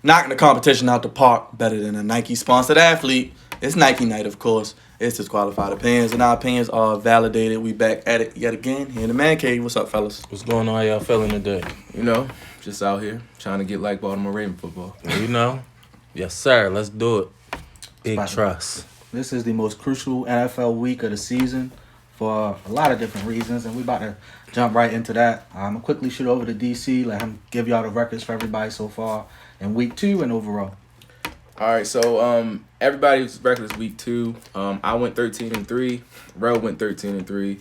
knocking the competition out the park better than a Nike-sponsored athlete. It's Nike night, of course. It's disqualified opinions, and our opinions are validated. We back at it yet again here in the Man Cave. What's up, fellas? What's going on? How y'all feeling today? You know, just out here trying to get like Baltimore Raven football. You know? Yes, sir. Let's do it. Big trust. This is the most crucial NFL week of the season for a lot of different reasons, and we about to jump right into that. I'm going to quickly shoot over to DC, let him give y'all the records for everybody so far in week 2 and overall. All right, so everybody's record is week 2. I went 13-3. Rel went 13-3.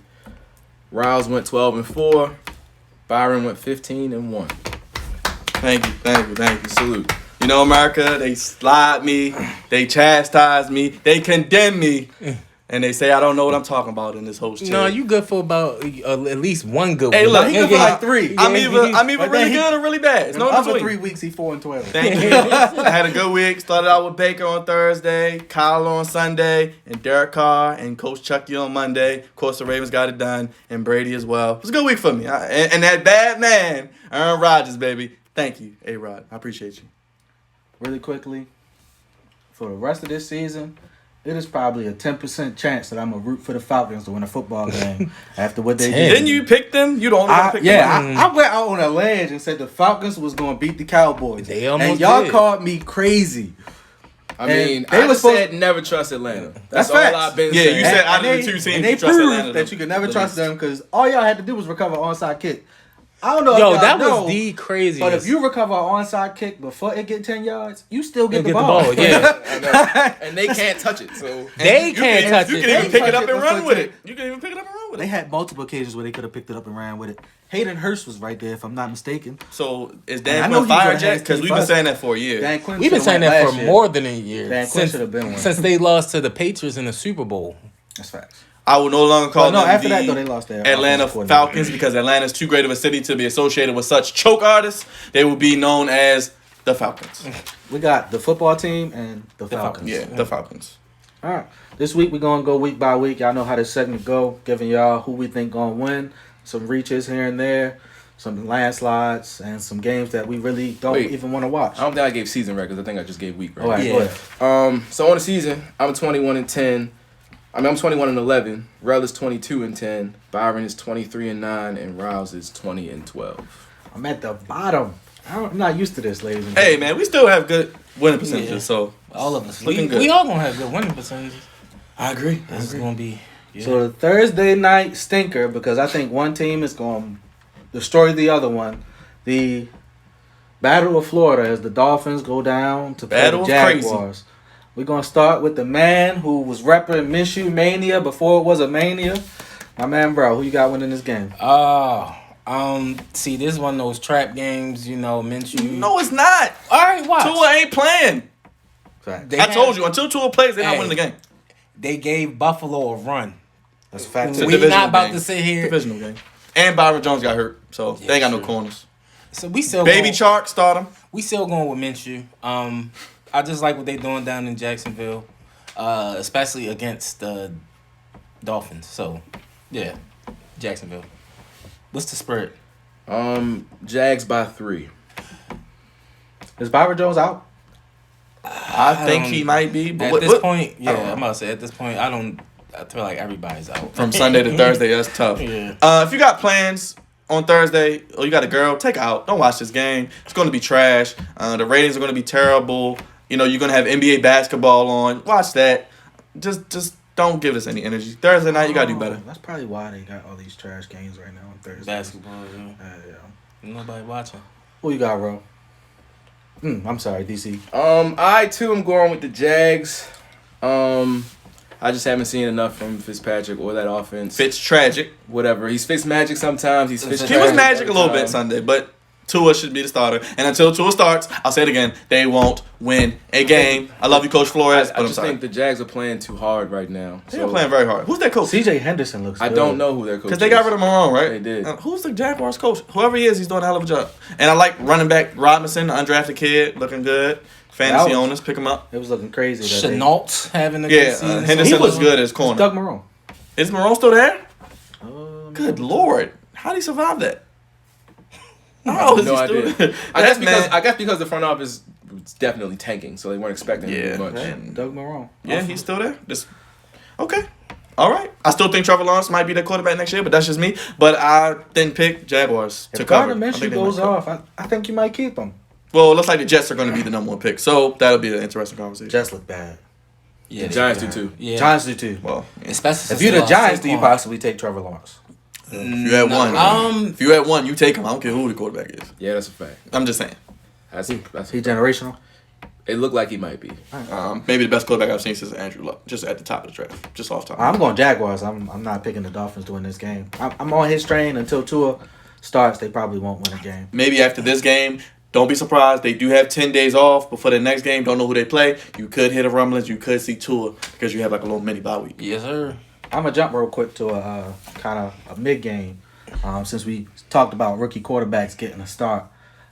Riles went 12-4. Byron went 15-1. Thank you. Salute. You know, America, they slide me, they chastise me, they condemn me, and they say I don't know what I'm talking about in this host chair. No, you good for about at least one good Hey, one. look, He good for like 3. I'm either really good or really bad. It's no in Other between. 3 weeks, he 4-12. Thank you. I had a good week. Started out with Baker on Thursday, Kyle on Sunday, and Derek Carr and Coach Chucky on Monday. Of course, the Ravens got it done, and Brady as well. It was a good week for me. And that bad man, Aaron Rodgers, baby. Thank you, A-Rod. I appreciate you. Really quickly, for the rest of this season, it is probably a 10% chance that I'm going to root for the Falcons to win a football game after what they did. Didn't you pick them? You the only one who picked them. I went out on a ledge and said the Falcons was going to beat the Cowboys. They almost and y'all did. called me crazy. I mean, they I was said never trust Atlanta. That's all facts. I've been Yeah, saying. you said out of And the 2 teams, and they you trust proved Atlanta that you could never the trust least. them because all y'all had to do was recover an onside kick. I don't know Yo, if y'all that know, was the craziest. but if you recover an onside kick before it get 10 yards, you still get, You'll the ball. yeah. I know. And they can't touch it. So They can't touch You it. can even They pick it touch up it and run before with it. it. You can even pick it up and run with They it. had multiple occasions where they could have picked it up and ran with it. Hayden Hurst was right there, if I'm not mistaken. So is I Dan know Quinn he's gonna fired have yet? his Because team we've been first. saying that for a year. Dan Quinn We've been should've saying went that last for year. more than a year. Dan Quinn should have been one. Since they lost to the Patriots in the Super Bowl. That's facts. I will no longer call Well, no, them after the that, though, they lost their Atlanta offensive coordinator. Falcons because Atlanta's too great of a city to be associated with such choke artists. They will be known as the Falcons. We got the football team and the Falcons. Yeah, the Falcons. All right. This week, we're going to go week by week. Y'all know how this segment go, giving y'all who we think going to win, some reaches here and there, some landslides, and some games that we really don't even want to watch. I don't think I gave season records. I think I just gave week All right, records. go ahead. So on the season, I'm 21-10. I'm 21-11. Rel is 22-10. Byron is 23-9, and Riles is 20-12. I'm at the bottom. I'm not used to this, ladies and Hey, gentlemen. man, we still have good winning percentages, so All of us. Looking good. We all going to have good winning percentages. I agree. This is going to be... Yeah. So the Thursday night stinker, because I think one team is going to destroy the other one. The Battle of Florida as the Dolphins go down to play Battle the of crazy. Jaguars. We're going to start with the man who was repping Minshew Mania before it was a mania. My man, bro, who you got winning this game? See, this is one of those trap games, you know, Minshew. No, it's not. All right, watch. Tua ain't playing. Fact. I told you, until Tua plays, they're not Hey. winning the game. They gave Buffalo a run. That's a fact. It's a We divisional not about game. to sit here. Divisional game. And Byron Jones got hurt, so they ain't got no true. corners. So we still Baby going, Chark, start him. we still going with Minshew. I just like what they doing down in Jacksonville, especially against the Dolphins. So, yeah, Jacksonville. What's the spread? Jags by 3. Is Byron Jones out? I think he might be. But At this point, I don't yeah, know. I'm about to say at this point, I feel like everybody's out. From Sunday to Thursday, that's tough. Yeah. If you got plans on Thursday or you got a girl, take her out. Don't watch this game. It's going to be trash. The ratings are going to be terrible. You know, you're going to have NBA basketball on. Watch that. Just don't give us any energy. Thursday night, you got to do better. That's probably why they got all these trash games right now on Thursday. Basketball, yeah. Yeah. Nobody watching. Who you got, bro? I'm sorry, DC. I too am going with the Jags. I just haven't seen enough from Fitzpatrick or that offense. Fitz tragic. Whatever. He's Fitz magic sometimes. He's Fitz He was tragic magic a other little bit time. Sunday, but Tua should be the starter. And until Tua starts, I'll say it again, they won't win a game. I love you, Coach Flores, I but I'm just sorry. think the Jags are playing too hard right now. They're playing very hard. Who's their coach? CJ Henderson looks I good. don't know who their coach is. Because they got rid of Marone, right? They did. Who's the Jaguars coach? Whoever he is, he's doing a hell of a job. And I like running back Robinson, the undrafted kid, looking good. Fantasy That was- owners, pick him up. It was looking crazy. that day. Chenault having a Yeah, good season. Henderson He was- looks good as It's corner. Doug Marone. Is Marone still there? Good Lord. How did he survive that? Oh, is No he idea. still I guess That man- because the front office was definitely tanking, so they weren't expecting him to do much. man. Doug Marrone. Yeah, he's still there. Okay. All right. I still think Trevor Lawrence might be the quarterback next year, but that's just me. But I didn't pick Jaguars to If cover. Gardner I think Minshew they goes might cover. off, I think you might keep him. Well, it looks like the Jets are going to be the number 1 pick, so that'll be an interesting conversation. Jets look bad. Yeah, The they Giants do. do too. Yeah, Giants do too. Well, yeah. especially If since you're they the lost Giants, do you Saquon. possibly take Trevor Lawrence? If you had one, if you had one, you take him. I don't care who the quarterback is. Yeah, that's a fact. I'm just saying. That's He generational. it looked like he might be. Maybe the best quarterback I've seen since Andrew Luck, just at the top of the draft, just off top. I'm going Jaguars. I'm not picking the Dolphins to win this game. I'm on his train until Tua starts. They probably won't win a game. Maybe after this game, don't be surprised. They do have 10 days off before the next game. Don't know who they play. You could hit a rumblings. You could see Tua because you have like a little mini bye week. Yes, sir. I'm gonna jump real quick to a kind of a mid game, since we talked about rookie quarterbacks getting a start.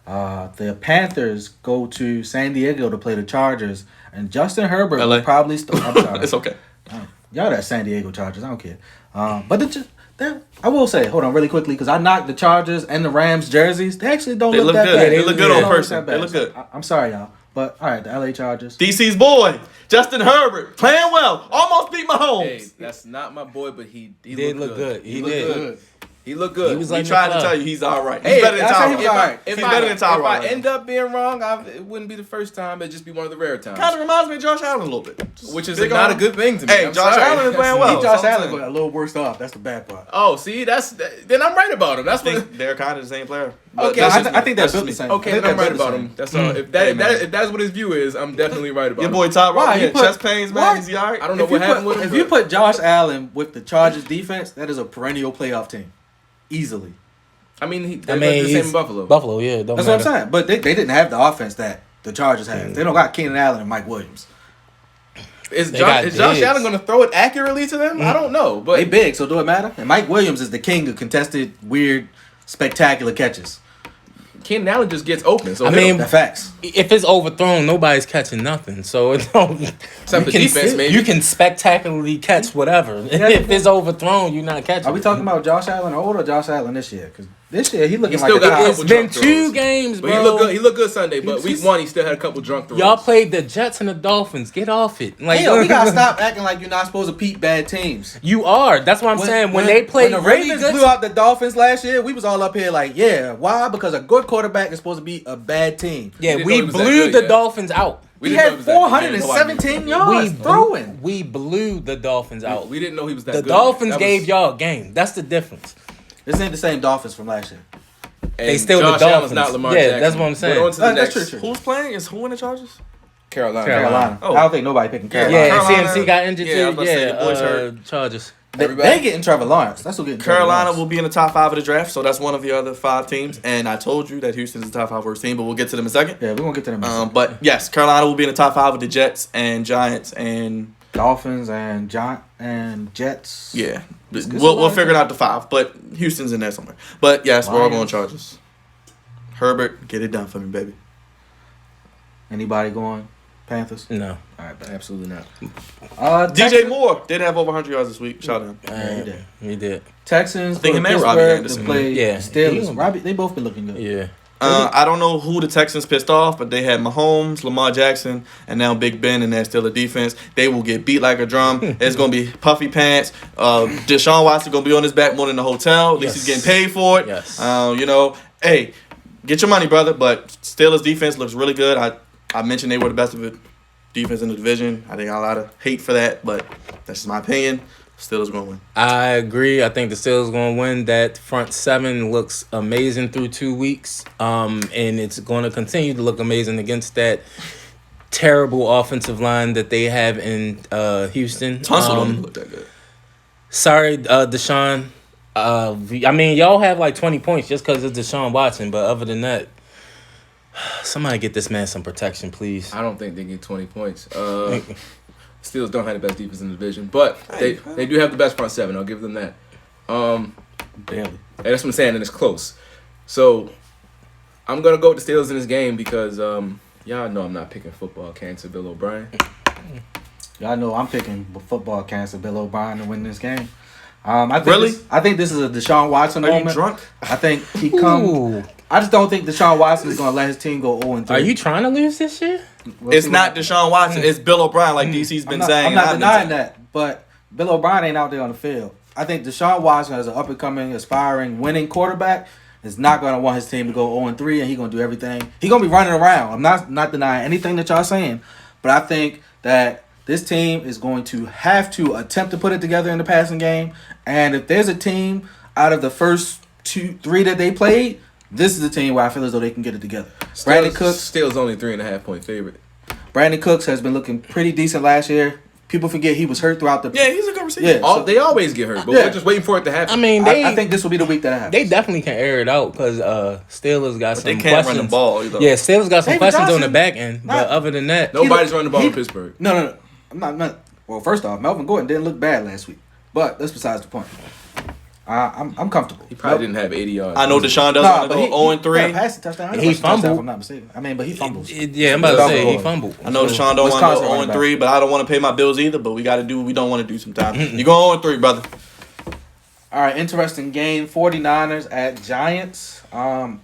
The Panthers go to San Diego to play the Chargers, and Justin Herbert LA. will probably start. I'm sorry, It's okay. y'all that San Diego Chargers. I don't care. But I will say, hold on, really quickly, because I knocked the Chargers and the Rams jerseys. They actually don't They look look that good. bad. They look good don't on person. that bad. They look good. I'm sorry, y'all, but all right, the LA Chargers. DC's boy, Justin Herbert, playing well. Almost beat Mahomes. Hey, that's not my boy, but he Did looked look good. He looked did. good. He looked good. He was We like tried to McLeod. tell you he's all right. He's Hey, better than I said he Tyrod. was all right. He's better than if Tyrod. I right end now. up being wrong, it wouldn't be the first time. It'd just be one of the rare times. Kind of reminds me of Josh Allen a little bit. Which is Big not a arm. good thing to me. Hey, I'm Josh sorry. Allen is playing That's- well. He Josh that's all I'm Allen, saying. but a little worse off. That's the bad part. Oh, see, then I'm right about him. That's I what. think they're kind of the same player. But Okay, that's I just I me. think they're That's built just the me. same. Okay, I then think I'm right they're about the him. That's all. Hey, man. If that's what his view is, I'm definitely right about Your him. boy Tyrod, Why? he You had put- chest pains, man. what? Is he all right? I don't know If what you happened put, with him. if you but- put Josh Allen with the Chargers defense, that is a perennial playoff team, easily. I mean, I they're mean, the same in he's- Buffalo. Buffalo, yeah. Don't That's matter. what I'm saying. But they didn't have the offense that the Chargers have. They don't got Keenan Allen and Mike Williams. Is They got Josh Diggs. Allen going to throw it accurately to them? I don't know, They but big, so do it matter? And Mike Williams is the king of contested, weird, spectacular catches. Keenan Allen just gets open. So I hit mean, him. The facts. If it's overthrown, nobody's catching nothing. So it don't. Except for defense, maybe. You can spectacularly catch whatever. If it's overthrown, you're not catching. Are we talking about Josh Allen old or Josh Allen this year? Because this year he looking He like still got a a It's couple been drunk 2 throws. games, But bro. he looked good. He looked good Sunday. But He's- week 1, he still had a couple drunk throws. Y'all played the Jets and the Dolphins. Get off it. Like Hell, we gotta stop acting like you're not supposed to beat bad teams. You are. That's what I'm saying. When they played when the really Ravens good, blew out the Dolphins last year, we was all up here like, yeah, why? Because a good quarterback is supposed to beat a bad team. yeah, We didn't we know he was that blew good the yet. Dolphins out. We He didn't know had was that good. 417 yards We throwing. We blew the Dolphins out. We didn't know he was that The good. Dolphins That gave was- y'all a game. That's the difference. This ain't the same Dolphins from last year. and They still Josh the Allen's Dolphins. not Lamar Yeah, Jackson. that's what I'm saying. But on to the That's next. true. Who's playing? Is who in the Chargers? Carolina. Carolina. Oh. I don't think nobody picking Carolina. Yeah, Carolina- and CMC got injured yeah, I was too. about to say, Yeah, the boys hurt. Chargers. They getting Trevor Lawrence. That's who getting Trevor Carolina Lawrence. will be in the top 5 of the draft, so that's one of the other 5 teams. And I told you that Houston's the top 5 worst team, but we'll get to them in a second. Yeah, we're gonna get to them. But yes, Carolina will be in the top 5 of the Jets and Giants and Dolphins and Jets. yeah, good we'll survival. figure it out the 5. But Houston's in there somewhere. But yes, we're all going Lions. Chargers. Herbert, get it done for me, baby. Anybody going Panthers? No. All right, bet. Absolutely not. DJ Texans- Moore did have over 100 yards this week. Shout out. he did. He did. Texans. I think go him to and Robbie Pittsburgh Anderson. to play Yeah. Steelers. He- Robbie, they both been looking good. Yeah. I don't know who the Texans pissed off, but they had Mahomes, Lamar Jackson, and now Big Ben, and that's still a defense. They will get beat like a drum. It's going to be puffy pants. Deshaun Watson going to be on his back more than the hotel. At least he's Yes. getting paid for it. Yes. Hey, get your money, brother. But Steelers defense looks really good. I mentioned they were the best of it defense in the division. I think I got a lot of hate for that, but that's just my opinion. Steelers going to win. I agree. I think the Steelers going to win. That front 7 looks amazing through 2 weeks. And it's going to continue to look amazing against that terrible offensive line that they have in Houston. Tunsil don't even look that good. Sorry, Deshaun. I mean, y'all have like 20 points just because it's Deshaun Watson. But other than that, somebody get this man some protection, please. I don't think they get 20 points. Steelers don't have the best defense in the division, but they do have the best front 7. I'll give them that. Barely. And that's what I'm saying, and it's close. So I'm gonna go with the Steelers in this game because y'all know I'm not picking football cancer Bill O'Brien. Y'all know I'm picking football cancer Bill O'Brien to win this game. I think Really? I think this is a Deshaun Watson Are you moment. drunk? I think he comes. Ooh. I just don't think Deshaun Watson is going to let his team go 0-3. Are you trying to lose this year? It's not Deshaun Watson. It's Bill O'Brien, like DC's been saying. I'm not and I've been denying saying. that, but Bill O'Brien ain't out there on the field. I think Deshaun Watson, as an up-and-coming, aspiring, winning quarterback, is not going to want his team to go 0-3, and he's going to do everything. He's going to be running around. I'm not denying anything that y'all saying, but I think that this team is going to have to attempt to put it together in the passing game, and if there's a team out of the first 2-3 that they played, this is the team where I feel as though they can get it together. Brandon Cooks Steel's only 3.5 point favorite. Brandon Cooks has been looking pretty decent last year. People forget he was hurt throughout the. Yeah, he's a good receiver. Yeah. They always get hurt, but Yeah. we're just waiting for it to happen. I mean, I think this will be the week that it happens. they definitely can air it out because Steelers got But some they can't questions. run the ball either. Yeah, Steelers got some David questions on Johnson, the back end, but not- other than that, Nobody's running the ball in Pittsburgh. No. I'm not. Well, first off, Melvin Gordon didn't look bad last week, but that's besides the point. I'm comfortable. He probably didn't have 80 yards. I know Deshaun doesn't want to go 0-3. Passing touchdown. He fumbled. If I'm not mistaken. I mean, but he fumbles. yeah, I'm about to say he fumbled. I know Deshaun don't want Wisconsin to go running 0-3, but I don't want to pay my bills either. But we got to do what we don't want to do sometimes. You go 0-3, brother. All right, interesting game. 49ers at Giants. The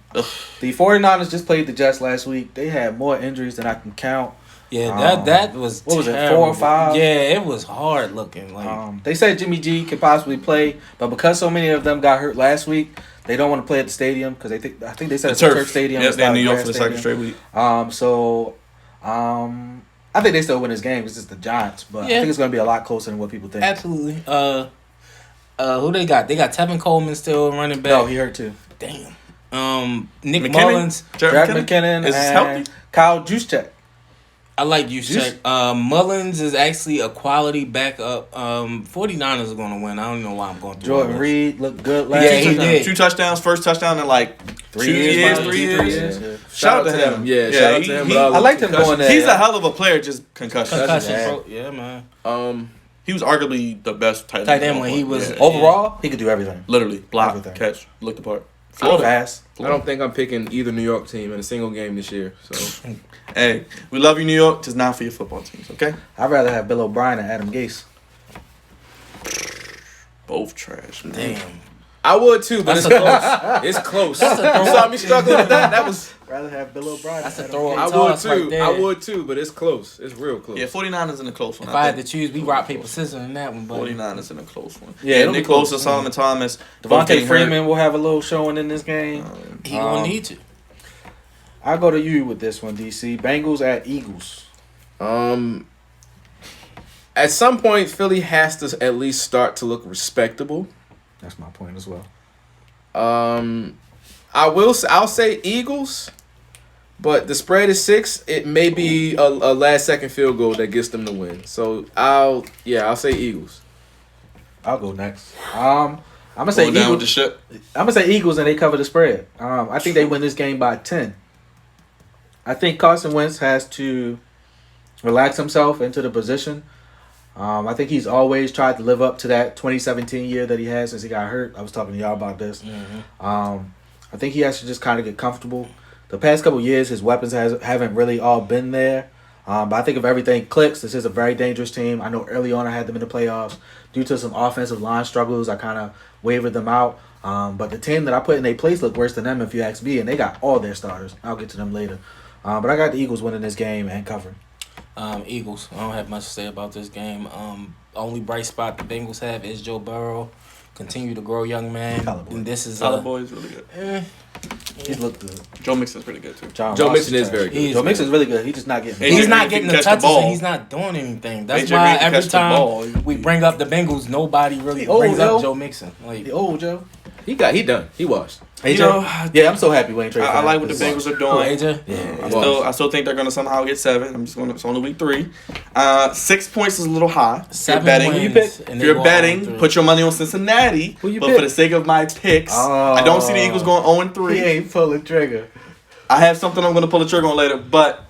49ers just played the Jets last week. They had more injuries than I can count. Yeah, that was what was it, terrible. 4 or 5? Yeah, it was hard looking. Like They said Jimmy G could possibly play, but because so many of them got hurt last week, they don't want to play at the stadium because I think they said it's a turf stadium. Yes, It's they're in not New a York grass for the second stadium. straight week. I think they still win this game. It's just the Giants, but I Yeah. think it's going to be a lot closer than what people think. absolutely. Who they got? They got Tevin Coleman still running back. No, he hurt too. Damn. Nick McKinnon? Mullins. Jared McKinnon? McKinnon Is and healthy? Kyle Juszczyk. I like you, Check. Mullins is actually a quality backup. 49ers are going to win. I don't know why I'm going through all Jordan this. Reed looked good last Yeah, he week. did. 2 touchdowns, first touchdown in like 3 years, probably. 3 years. Yeah. Shout out to him. Yeah, shout out to him. But I liked him going there. He's a hell of a player, just concussion. Concussion, Yeah. bro. Yeah, man. He was arguably the best tight Tight end when he was- Yeah. Overall, he could do everything. Literally, block, Everything. catch, look the part. Fast. I don't think I'm picking either New York team in a single game this year. So Hey, we love you, New York, just not for your football teams, okay? I'd rather have Bill O'Brien and Adam Gase. Both trash, man. Damn. I would too, but That's it's a close. It's close. That's a You throw saw up. me struggling with that. That was. Rather have Bill O'Brien. That's and a Adam throw Gase. I would toss too. right there. I would too, but it's close. It's real close. Yeah, 49ers in a close one. If I had to choose, we rock, paper, scissors in that one. But 49ers in a close one. Yeah, Yeah, it'll be Nick close. Bosa, Solomon Thomas, both Devontae getting hurt. Freeman will have a little showing in this game. he gonna need to. I'll go to you with this one, DC. Bengals at Eagles. At some point, Philly has to at least start to look respectable. That's my point as well. I'll say Eagles, but the spread is 6. It may be a last second field goal that gets them the win. So I'll say Eagles. I'll go next. I'm gonna say Going down with the Eagles. ship. I'm gonna say Eagles, and they cover the spread. I think they win this game by 10. I think Carson Wentz has to relax himself into the position. I think he's always tried to live up to that 2017 year that he had since he got hurt. I was talking to y'all about this. I think he has to just kind of get comfortable. The past couple years, his weapons haven't really all been there. But I think if everything clicks, this is a very dangerous team. I know early on I had them in the playoffs. Due to some offensive line struggles, I kind of wavered them out. But the team that I put in their place looked worse than them if you ask me, and they got all their starters. I'll get to them later. But I got the Eagles winning this game and covering. Eagles. I don't have much to say about this game. Only bright spot the Bengals have is Joe Burrow. Continue to grow, young man. Caliboy. And this is Solid boy is really good. He's looked good. Joe Mixon's pretty good too. Joe Joe Mixon is very good. Joe Mixon's really good. He's just not getting. Hey, He's AJ not Green getting can the catch the touches and ball. he's not doing anything. That's AJ why Green can every catch the ball. time we bring up the Bengals, nobody really The brings old up Joe. Joe Mixon. Like The old Joe. He done. He washed. Hey, You Joe. know, Yeah, I'm so happy we ain't traded. I like what the Bengals are doing. AJ. Yeah. I still think they're gonna somehow get 7. It's only week 3. 6 points is a little high. If you're 7 betting, wins, you pick? and if they you're go betting, 0-3. put your money on Cincinnati. Who you but pick? for the sake of my picks, I don't see the Eagles going 0-3. He ain't pulling trigger. I have something I'm gonna pull the trigger on later, but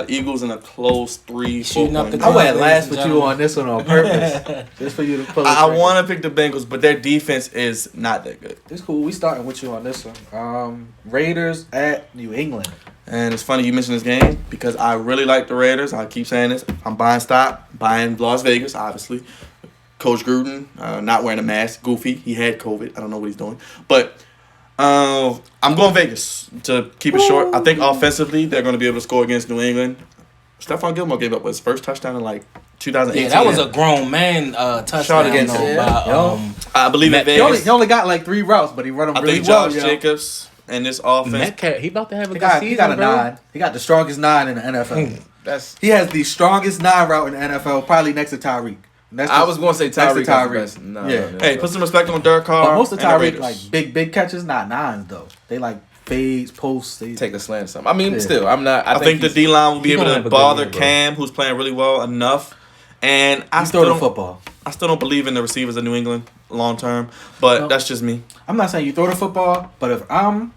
Eagles in a close 3-4 Shooting up point. the I went ladies last and with you gentlemen. on this one on purpose, just for you to pull. I want to pick the Bengals, but their defense is not that good. It's cool. We starting with you on this one. Raiders at New England. And it's funny you mentioned this game because I really like the Raiders. I keep saying this. I'm buying stock, buying Las Vegas, obviously. Coach Gruden, not wearing a mask, goofy. He had COVID. I don't know what he's doing. But I'm going Vegas to keep it short. I think offensively they're going to be able to score against New England. Stephon Gilmore gave up his first touchdown in like 2018. Yeah, that was a grown man touchdown against though, him. by, I believe in He only, Vegas. he only got like 3 routes, but he run them I really think well. Josh Jacobs and this offense. Metcalf. He about to have a He good got, season, he got a bro. 9. He got the strongest 9 in the NFL. That's. He has the strongest 9 route in the NFL, probably next to Tyreek. That's I was going to say next to Tyreek. Tyreek. No, Yeah. no, Hey, put some respect on Derek Carr. But most of and the Tyreek Raiders. like big catches, not 9s though. They like fades, posts. They take a slant or something. I mean, Yeah. still, I'm not. I think the he's- D line will be he able gonna to have a good bother year, bro. Cam, who's playing really well enough. And I you still throw the don't, football. I still don't believe in the receivers of New England long term. But No. that's just me. I'm not saying you throw the football, but if I'm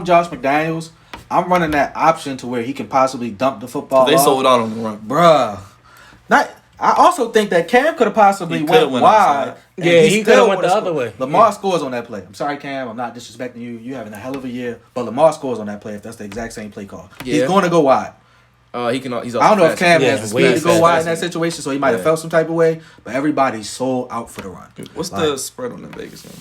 Josh McDaniels, I'm running that option to where he can possibly dump the football. They off. sold out on the run. Bruh. Not. I also think that Cam could have possibly He coulda went went wide. outside. and Yeah, he still coulda went would've the other scored. way. Lamar Yeah. scores on that play. I'm sorry, Cam. I'm not disrespecting you. You having a hell of a year, but Lamar scores on that play if that's the exact same play call. Yeah. He's going to go wide. He can. He's. I don't know if Cam Yeah, has the way speed to go faster. wide in that situation, so he might have Yeah. felt some type of way. But everybody's sold out for the run. What's Like- the spread on the Vegas game?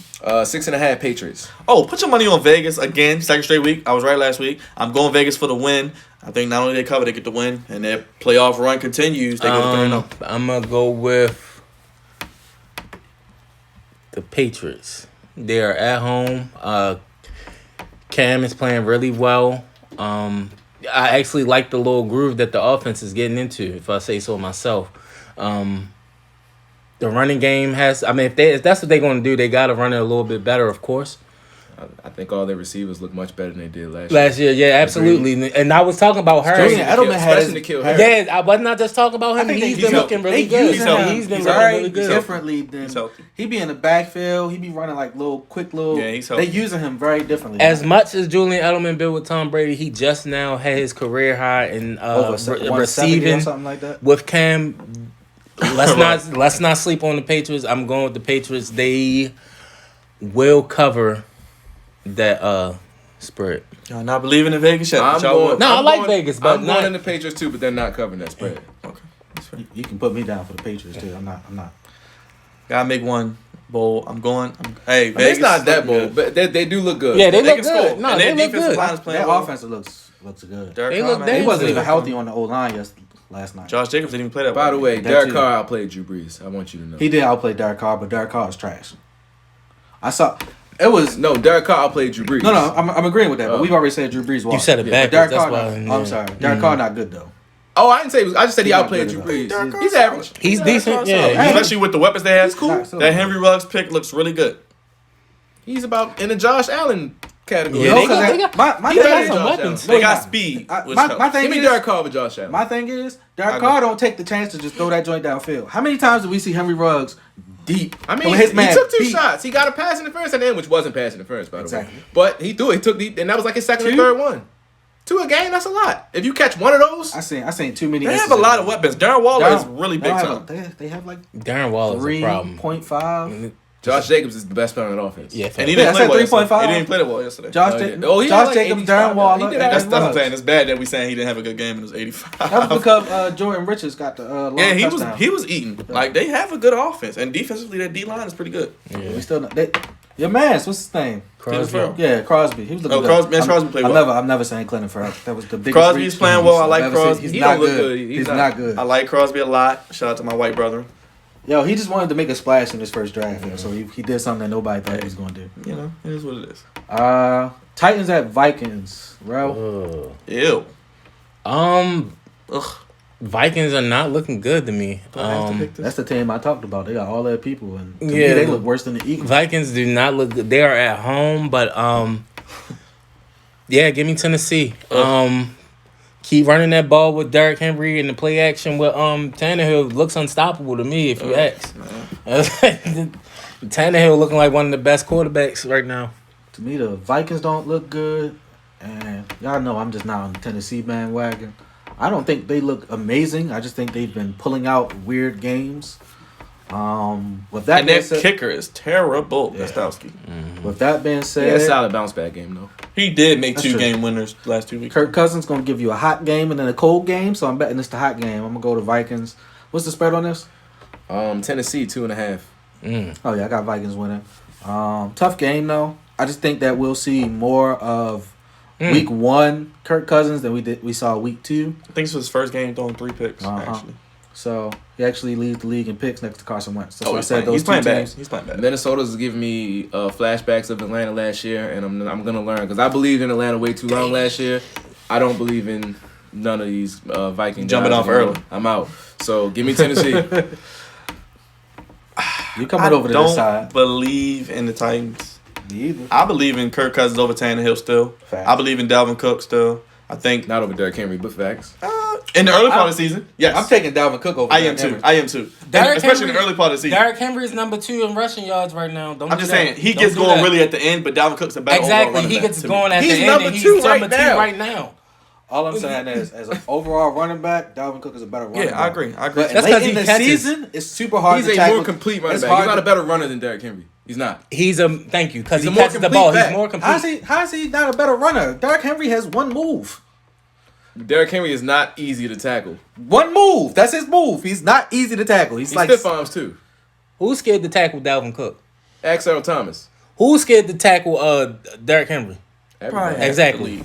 6.5 Patriots. Oh, put your money on Vegas again. Second straight week. I was right last week. I'm going Vegas for the win. I think not only they cover, they get the win, and their playoff run continues. They go to 3-0. I'm gonna go with the Patriots. They are at home. Cam is playing really well. I actually like the little groove that the offense is getting into, if I say so myself. The running game has. I mean, if that's what they're going to do, they got to run it a little bit better, of course. I think all their receivers look much better than they did last Last year, yeah, absolutely. And I was talking about her. Julian Edelman had especially to kill Harris. Yeah, I was not just talking about him. think He's they- been he's looking healthy. really They good. using healthy. him He's been He's looking healthy. really good. differently than He's healthy. he be in the backfield. He be running like quick little. Yeah, he's They healthy. using him very differently. As much as Julian Edelman built with Tom Brady, he just now had his career high in over 170 or receiving something like that. with Cam. Let's not sleep on the Patriots. I'm going with the Patriots. They will cover that spread. Y'all not believing in Vegas yet? I'm Y'all going, would- No, I I'm like going- Vegas, but I'm not- going in the Patriots too, but they're not covering that spread. Okay. That's fair. You can put me down for the Patriots too. I'm not. Gotta make one bowl. Hey, I mean, Vegas. it's not that looking bold, good. but they do look good. Yeah, they They look can good. score. No, And they their look defensive good. line is playing Their well. offense looks good. Derek They Carr, look man. dangerous. He wasn't even good. healthy on the O line last night. Josh Jacobs didn't even play that By well. the way, That Derek too. Carr outplayed Drew Brees. I want you to know. He did outplay Derek Carr, but Derek Carr is trash. I saw it was No, Derek Carr outplayed Drew Brees. no. I'm agreeing with that, but Oh. we've already said Drew Brees. You said it But backwards. Derek That's Carr. why. Not, I'm sorry, Derek Carr not good though. Oh, I didn't say. I just said he He's not outplayed good Drew enough. Brees. He's average. He's decent. Yeah, Yeah, especially with the weapons they have. cool. Not so That good. Henry Ruggs pick looks really good. He's about in the Josh Allen category. Yeah, No, they 'cause got- that- they got- my he thing better is- than some Josh weapons. They No, got nah. speed. which my helps. thing Give me is, Derek Carr over Josh Allen. my thing is Derek I Carr agree. don't take the chance to just throw that joint downfield. How many times did we see Henry Ruggs deep? I mean, his he man took 2 beat? shots. He got a pass in the first and then, which wasn't pass in the first, by the Exactly. way. But he threw it. He took deep, and that was like his second or 2? third one. 2 a game. That's a lot. If you catch one of those, I seen too many. They have a instances. lot of weapons. Darren Waller is really They big don't have time. They have like Darren Waller's a problem. 3.5. Josh Jacobs is the best player on that offense. Yeah, And he Yeah, I didn't play said well 3.5. yesterday. He didn't play that well yesterday. Josh, Oh, yeah. Jacobs, Oh, he had Josh like Jacobs, 85. Darren Waller. He did and have- That's Henry what I'm Ruggs. saying. It's bad that we saying he didn't have a good game and it was 85. That was because Jordan Richards got the long Yeah, touchdown. he was eating. Like they have a good offense, and defensively their D line is pretty good. We still not, your man's what's his name? Crosby. Farrell. Yeah, Crosby. He was looking Oh, good. Crosby- man, Crosby played well. I'm never saying Clinton Farrell. That was the biggest. Crosby's reach playing well. I I've like ever seen. Crosby. He's He not don't look good. good. He's He's not not. good. I like Crosby a lot. Shout out to my white brother. Yo, he just wanted to make a splash in his first draft, yo, so he did something that nobody thought he was going to do. You know, it is what it is. Titans at Vikings, bro. Ew. Ugh. Vikings are not looking good to me. Do I have to pick this? That's the team I talked about. They got all their people, and to me, Yeah. they look worse than the Eagles. Vikings do not look good. They are at home, but yeah, give me Tennessee. Keep running that ball with Derrick Henry and the play action with Tannehill looks unstoppable to me if you ask. Tannehill looking like one of the best quarterbacks right now. To me, the Vikings don't look good, and y'all know I'm just not on the Tennessee bandwagon. I don't think they look amazing. I just think they've been pulling out weird games. With that And being their said, kicker is terrible, Yeah. Gostowski. with that being He had said, a solid bounce back game though. He did make That's 2 true. game winners last 2 weeks. Kirk Cousins gonna give you a hot game and then a cold game. So I'm betting it's the hot game. I'm gonna go to Vikings. What's the spread on this? Tennessee 2.5. Oh yeah, I got Vikings winning. Tough game though. I just think that we'll see more of week 1 Kirk Cousins than we saw week 2. I think this was his first game throwing 3 picks. Uh-huh. Actually, So he actually leads the league in picks next to Carson Wentz. That's why I he's said playing, those he's two playing bad. teams. He's playing bad. Minnesota's giving me flashbacks of Atlanta last year, and I'm gonna learn because I believed in Atlanta way too long last year. I don't believe in none of these Vikings Jumping guys off anymore. early. I'm out. So give me Tennessee. You coming over to this side? Don't believe in the Titans. Me either. I believe in Kirk Cousins over Tannehill still. Facts. I believe in Dalvin Cook still. I think Not over Derrick Henry, but facts. in the early part of the season, yes. I'm taking Dalvin Cook over. I am Derrick too. Henry. I am too. Derrick Especially in Henry- the early part of the season. Derrick Henry is number 2 in rushing yards right now. Don't I'm do just that. saying he Don't gets do going that. really at the end, but Dalvin Cook's a better overall Exactly. running He back gets to me. going at He's the end, number and he's 2 number right 2 now. right now. All I'm saying is, as an overall running back, Dalvin Cook is a better running back. Yeah, I agree. I agree. But That's late 'cause in he the catches. season, it's super hard He's to a tackle. more complete running It's back. He's hard not to- a better runner than Derrick Henry. He's not. He's a thank you because He's he a more catches the complete ball. back. He's more complete. How is he not a better runner? Derrick Henry has one move. Derrick Henry is not easy to tackle. One move. That's his move. He's not easy to tackle. He's He like stiff arms too. Who's scared to tackle Dalvin Cook? Ask Earl Thomas. Who's scared to tackle Derrick Henry? Everybody. Exactly.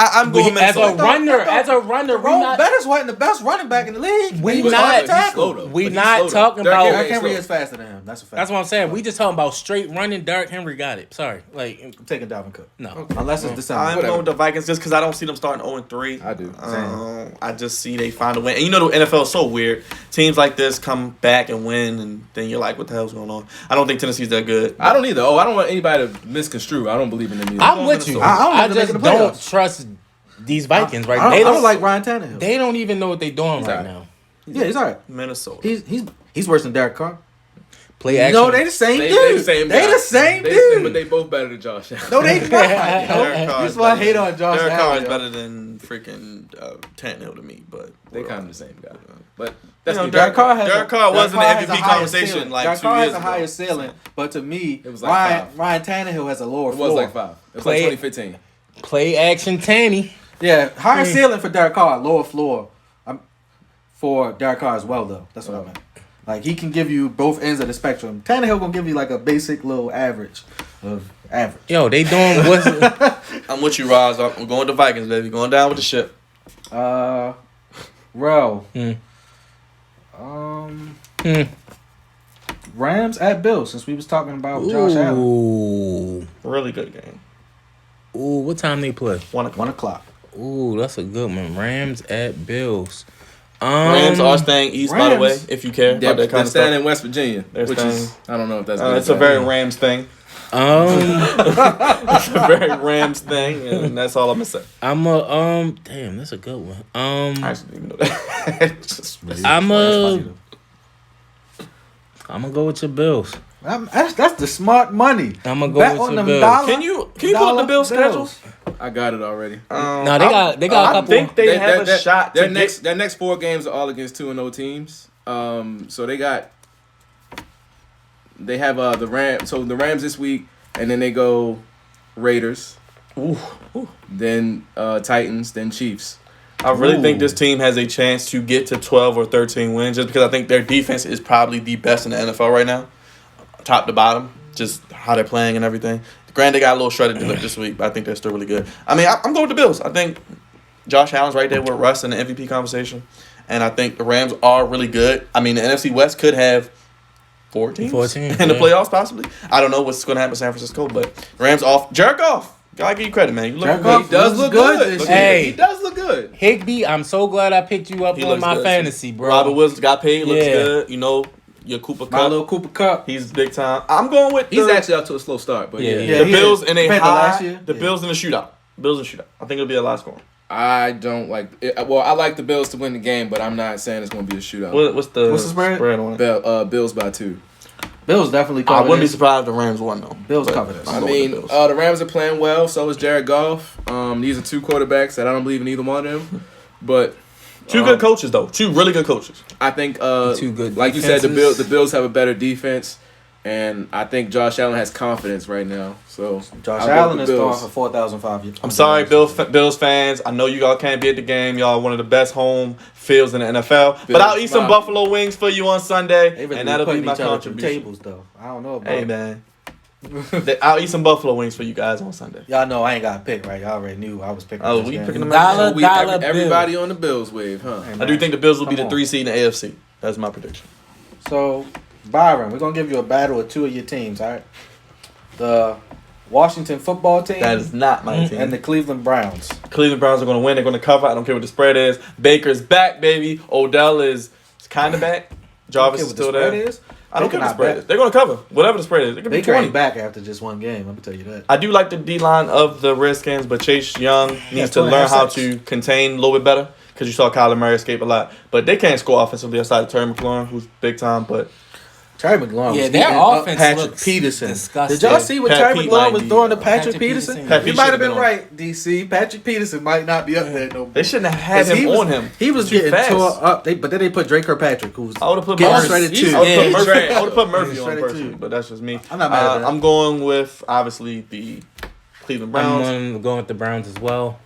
I'm going As a Minnesota. runner, we Ron not. Bettis wasn't the best running back in the league. We He was not- hard to He's tackle. slow, though. We But he's not slow, though. talking Derrick about- Henry Derrick ain't Henry slow. is faster than him. That's a fact. That's what I'm saying. We just talking about straight running. Derrick Henry got it. Sorry, like I'm taking Dalvin Cook. no. Unless it's December. I'm Whatever. going with the Vikings just because I don't see them starting 0-3. I do. I just see they find a win. And you know the NFL is so weird. Teams like this come back and win, and then you're like, what the hell's going on? I don't think Tennessee's that good. I don't either. I don't want anybody to misconstrue. I don't believe in them either. I'm with you. I don't I think they're just making the don't playoffs. trust these Vikings right I now. don't, They I don't don't like Ryan Tannehill. They don't even know what they're doing right alright. now. Yeah, he's all right. Minnesota. He's worse than Derek Carr. Play action. No, they the same They dude. the same They guy. the same They- dude. But they both better than Josh Allen. No, they not. Derek Carr That's is why I better hate than- on Josh Derek Carr Allen. is yo. better than freaking Tannehill to me, but They kind of the same guy. But You that's know, neither- Derek Carr has Derek Carr was in the has a MVP higher conversation ceiling. like Derek 2 Carr years has a ago. higher ceiling, but to me, It was like Ryan Tannehill has a lower It floor. was like 5. It was Play- like 2015. Play action, Tanny. Yeah, higher ceiling for Derek Carr, lower floor for Derek Carr as well, though. That's what I meant. Like, he can give you both ends of the spectrum. Tannehill gonna give you like a basic little average of average. Yo, they doing what's I'm with you, Roz. I'm going with the Vikings, baby. Going down with the ship. Ro. Hmm. Rams at Bills, since we was talking about Josh Allen. Ooh. Really good game. Ooh, what time they play? 1 o'clock. 1 o'clock. Ooh, that's a good one. Rams at Bills. Rams are staying east, by the way, Rams. if you care They're, about that kind they're of staying stuff. in West Virginia, They're which is I don't know if that's good. It's a very Rams thing. It's a very Rams thing, and that's all I'm gonna say. I'm a damn, that's a good one. I actually didn't even know that. Just- I'm a I'm gonna go with your Bills. That's the smart money. I'm gonna go Bet with on your them Bills. dollar- Can you pull up the Bills schedule? I got it already. No, they got a couple. I think they have a shot to Their next 4 games are all against 2-0 teams. So they have the Rams. So the Rams this week, and then they go Raiders, then Titans, then Chiefs. I really think this team has a chance to get to 12 or 13 wins just because I think their defense is probably the best in the NFL right now, top to bottom, just how they're playing and everything. Granted, they got a little shredded this week, but I think they're still really good. I mean, I'm going with the Bills. I think Josh Allen's right there with Russ in the MVP conversation, and I think the Rams are really good. I mean, the NFC West could have 4 teams 14, in the yeah. playoffs possibly. I don't know what's going to happen in San Francisco, but Rams off. Jerk off. Gotta give you credit, man. You look Jerk good. off. He does looks look good good. this Look, year. Hey. he does look good. Higby, I'm so glad I picked you up He on looks my good, fantasy, bro. Robert Williams got paid. Looks Yeah. good. You know, your Cooper My Cup. little Cooper Cup. He's big time. I'm going with He's the, actually off to a slow start, but Yeah. yeah. the he Bills is. in a Compared to high. last year? The Yeah. Bills in a shootout. Bills in a shootout. I think it'll be a lot scoring. I don't like it. Well, I like the Bills to win the game, but I'm not saying it's going to be a shootout. What's the spread? on it? Bills by 2. Bills definitely I cover wouldn't be this. surprised if the Rams won though. Bills But cover this. I'm I going mean, with the Bills. the Rams are playing well. So is Jared Goff. These are 2 quarterbacks that I don't believe in either one of them. But Two good coaches though. 2 really good coaches. I think 2 good like you said, defenses. the Bills have a better defense, and I think Josh Allen has confidence right now. So Josh I'll go Allen with is the throwing Bills. for 4,005. I'm sorry, Bills fans. I know you all can't be at the game. Y'all are one of the best home fields in the NFL. But I'll eat some smile. Buffalo wings for you on Sunday, They really and that'll be putting my each other through contribution. tables, though. I don't know about Hey man, I'll eat some buffalo wings for you guys on Sunday. Y'all know I ain't got a pick, right? Y'all already knew I was picking. Oh, this we game. picking them Dollar, So dollar bill. everybody on the Bills wave, huh? Hey, I man. do think the Bills will be Come the on. 3 seed in the AFC. That's my prediction. So, Byron, we're gonna give you a battle of two of your teams, all right? The Washington football team That is not my team. and the Cleveland Browns. Cleveland Browns are going to win. They're going to cover. I don't care what the spread is. Baker's back, baby. Odell is kind of back. Jarvis is What the still spread there. is? I don't Baker care what the not spread back. is. They're going to cover. Whatever the spread is. It could be Baker 20. ain't back after just one game. Let me tell you that. I do like the D-line of the Redskins, but Chase Young needs to 2.5 learn how sacks. to contain a little bit better because you saw Kyler Murray escape a lot. But they can't score offensively aside of Terry McLaurin, who's big time. But Terry McLaurin Yeah, was their eating up offense Patrick looks Peterson. disgusting. Did y'all see what Pat Terry Pete McLaurin might was be, throwing to Patrick Patrick Peterson? Peterson. Pat You Pete might have should've been been on. right, DC. Patrick Peterson might not be up there no more. they shouldn't have had 'Cause him on him. He was Too getting fast. tore up. But then they put Drake Kirkpatrick, who's I would have put getting Murphy. shredded He's- too. I would Yeah, have he's put Murphy. shredded. I would have put He's Murphy on shredded personally, too. but that's just me. I'm not mad at that. I'm going with obviously the Cleveland Browns. I'm going with the Browns as well.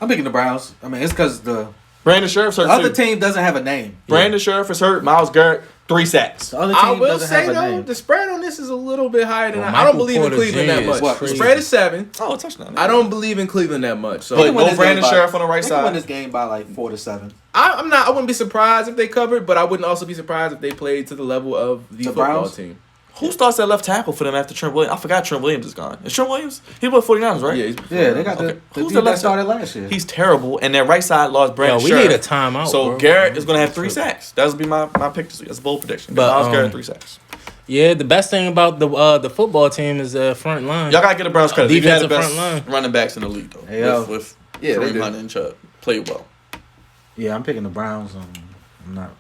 I'm picking the Browns. I mean, it's because the Brandon Sheriff's hurt other too. team doesn't have a name. Brandon Sheriff is hurt. Miles Garrett 3 sacks. The other team I will doesn't say have a though, name. the spread on this is a little bit higher than Well, I Michael don't believe in Porter Cleveland Jr. that is much. The crazy. spread is 7. Oh, a touchdown. I don't believe in Cleveland that much. So But They can win no this Brandon game by- Sheriff on the right They can win side. this game by like 4-7. I'm not. I wouldn't be surprised if they covered, but I wouldn't also be surprised if they played to the level of the football Browns? team. Who starts at left tackle for them after Trent Williams? I forgot Trent Williams is gone. Is Trent Williams? He was 49ers, right? Yeah, Yeah, they got Okay. the Who's dude the that left started last year. He's terrible, and their right side lost Yo, Brandon we Sheriff. need a timeout. So bro. Garrett is going to have 3 sacks. That would be my pick this week. That's a bold prediction. But, Miles Garrett 3 sacks. Yeah, the best thing about the football team is the front line. Y'all gotta get the Browns credit. They had the Defensive best front line. running backs in the league though. Hey, yo. With Yeah, they Kareem do. Hunt and Chubb played well. Yeah, I'm picking the Browns. I'm not.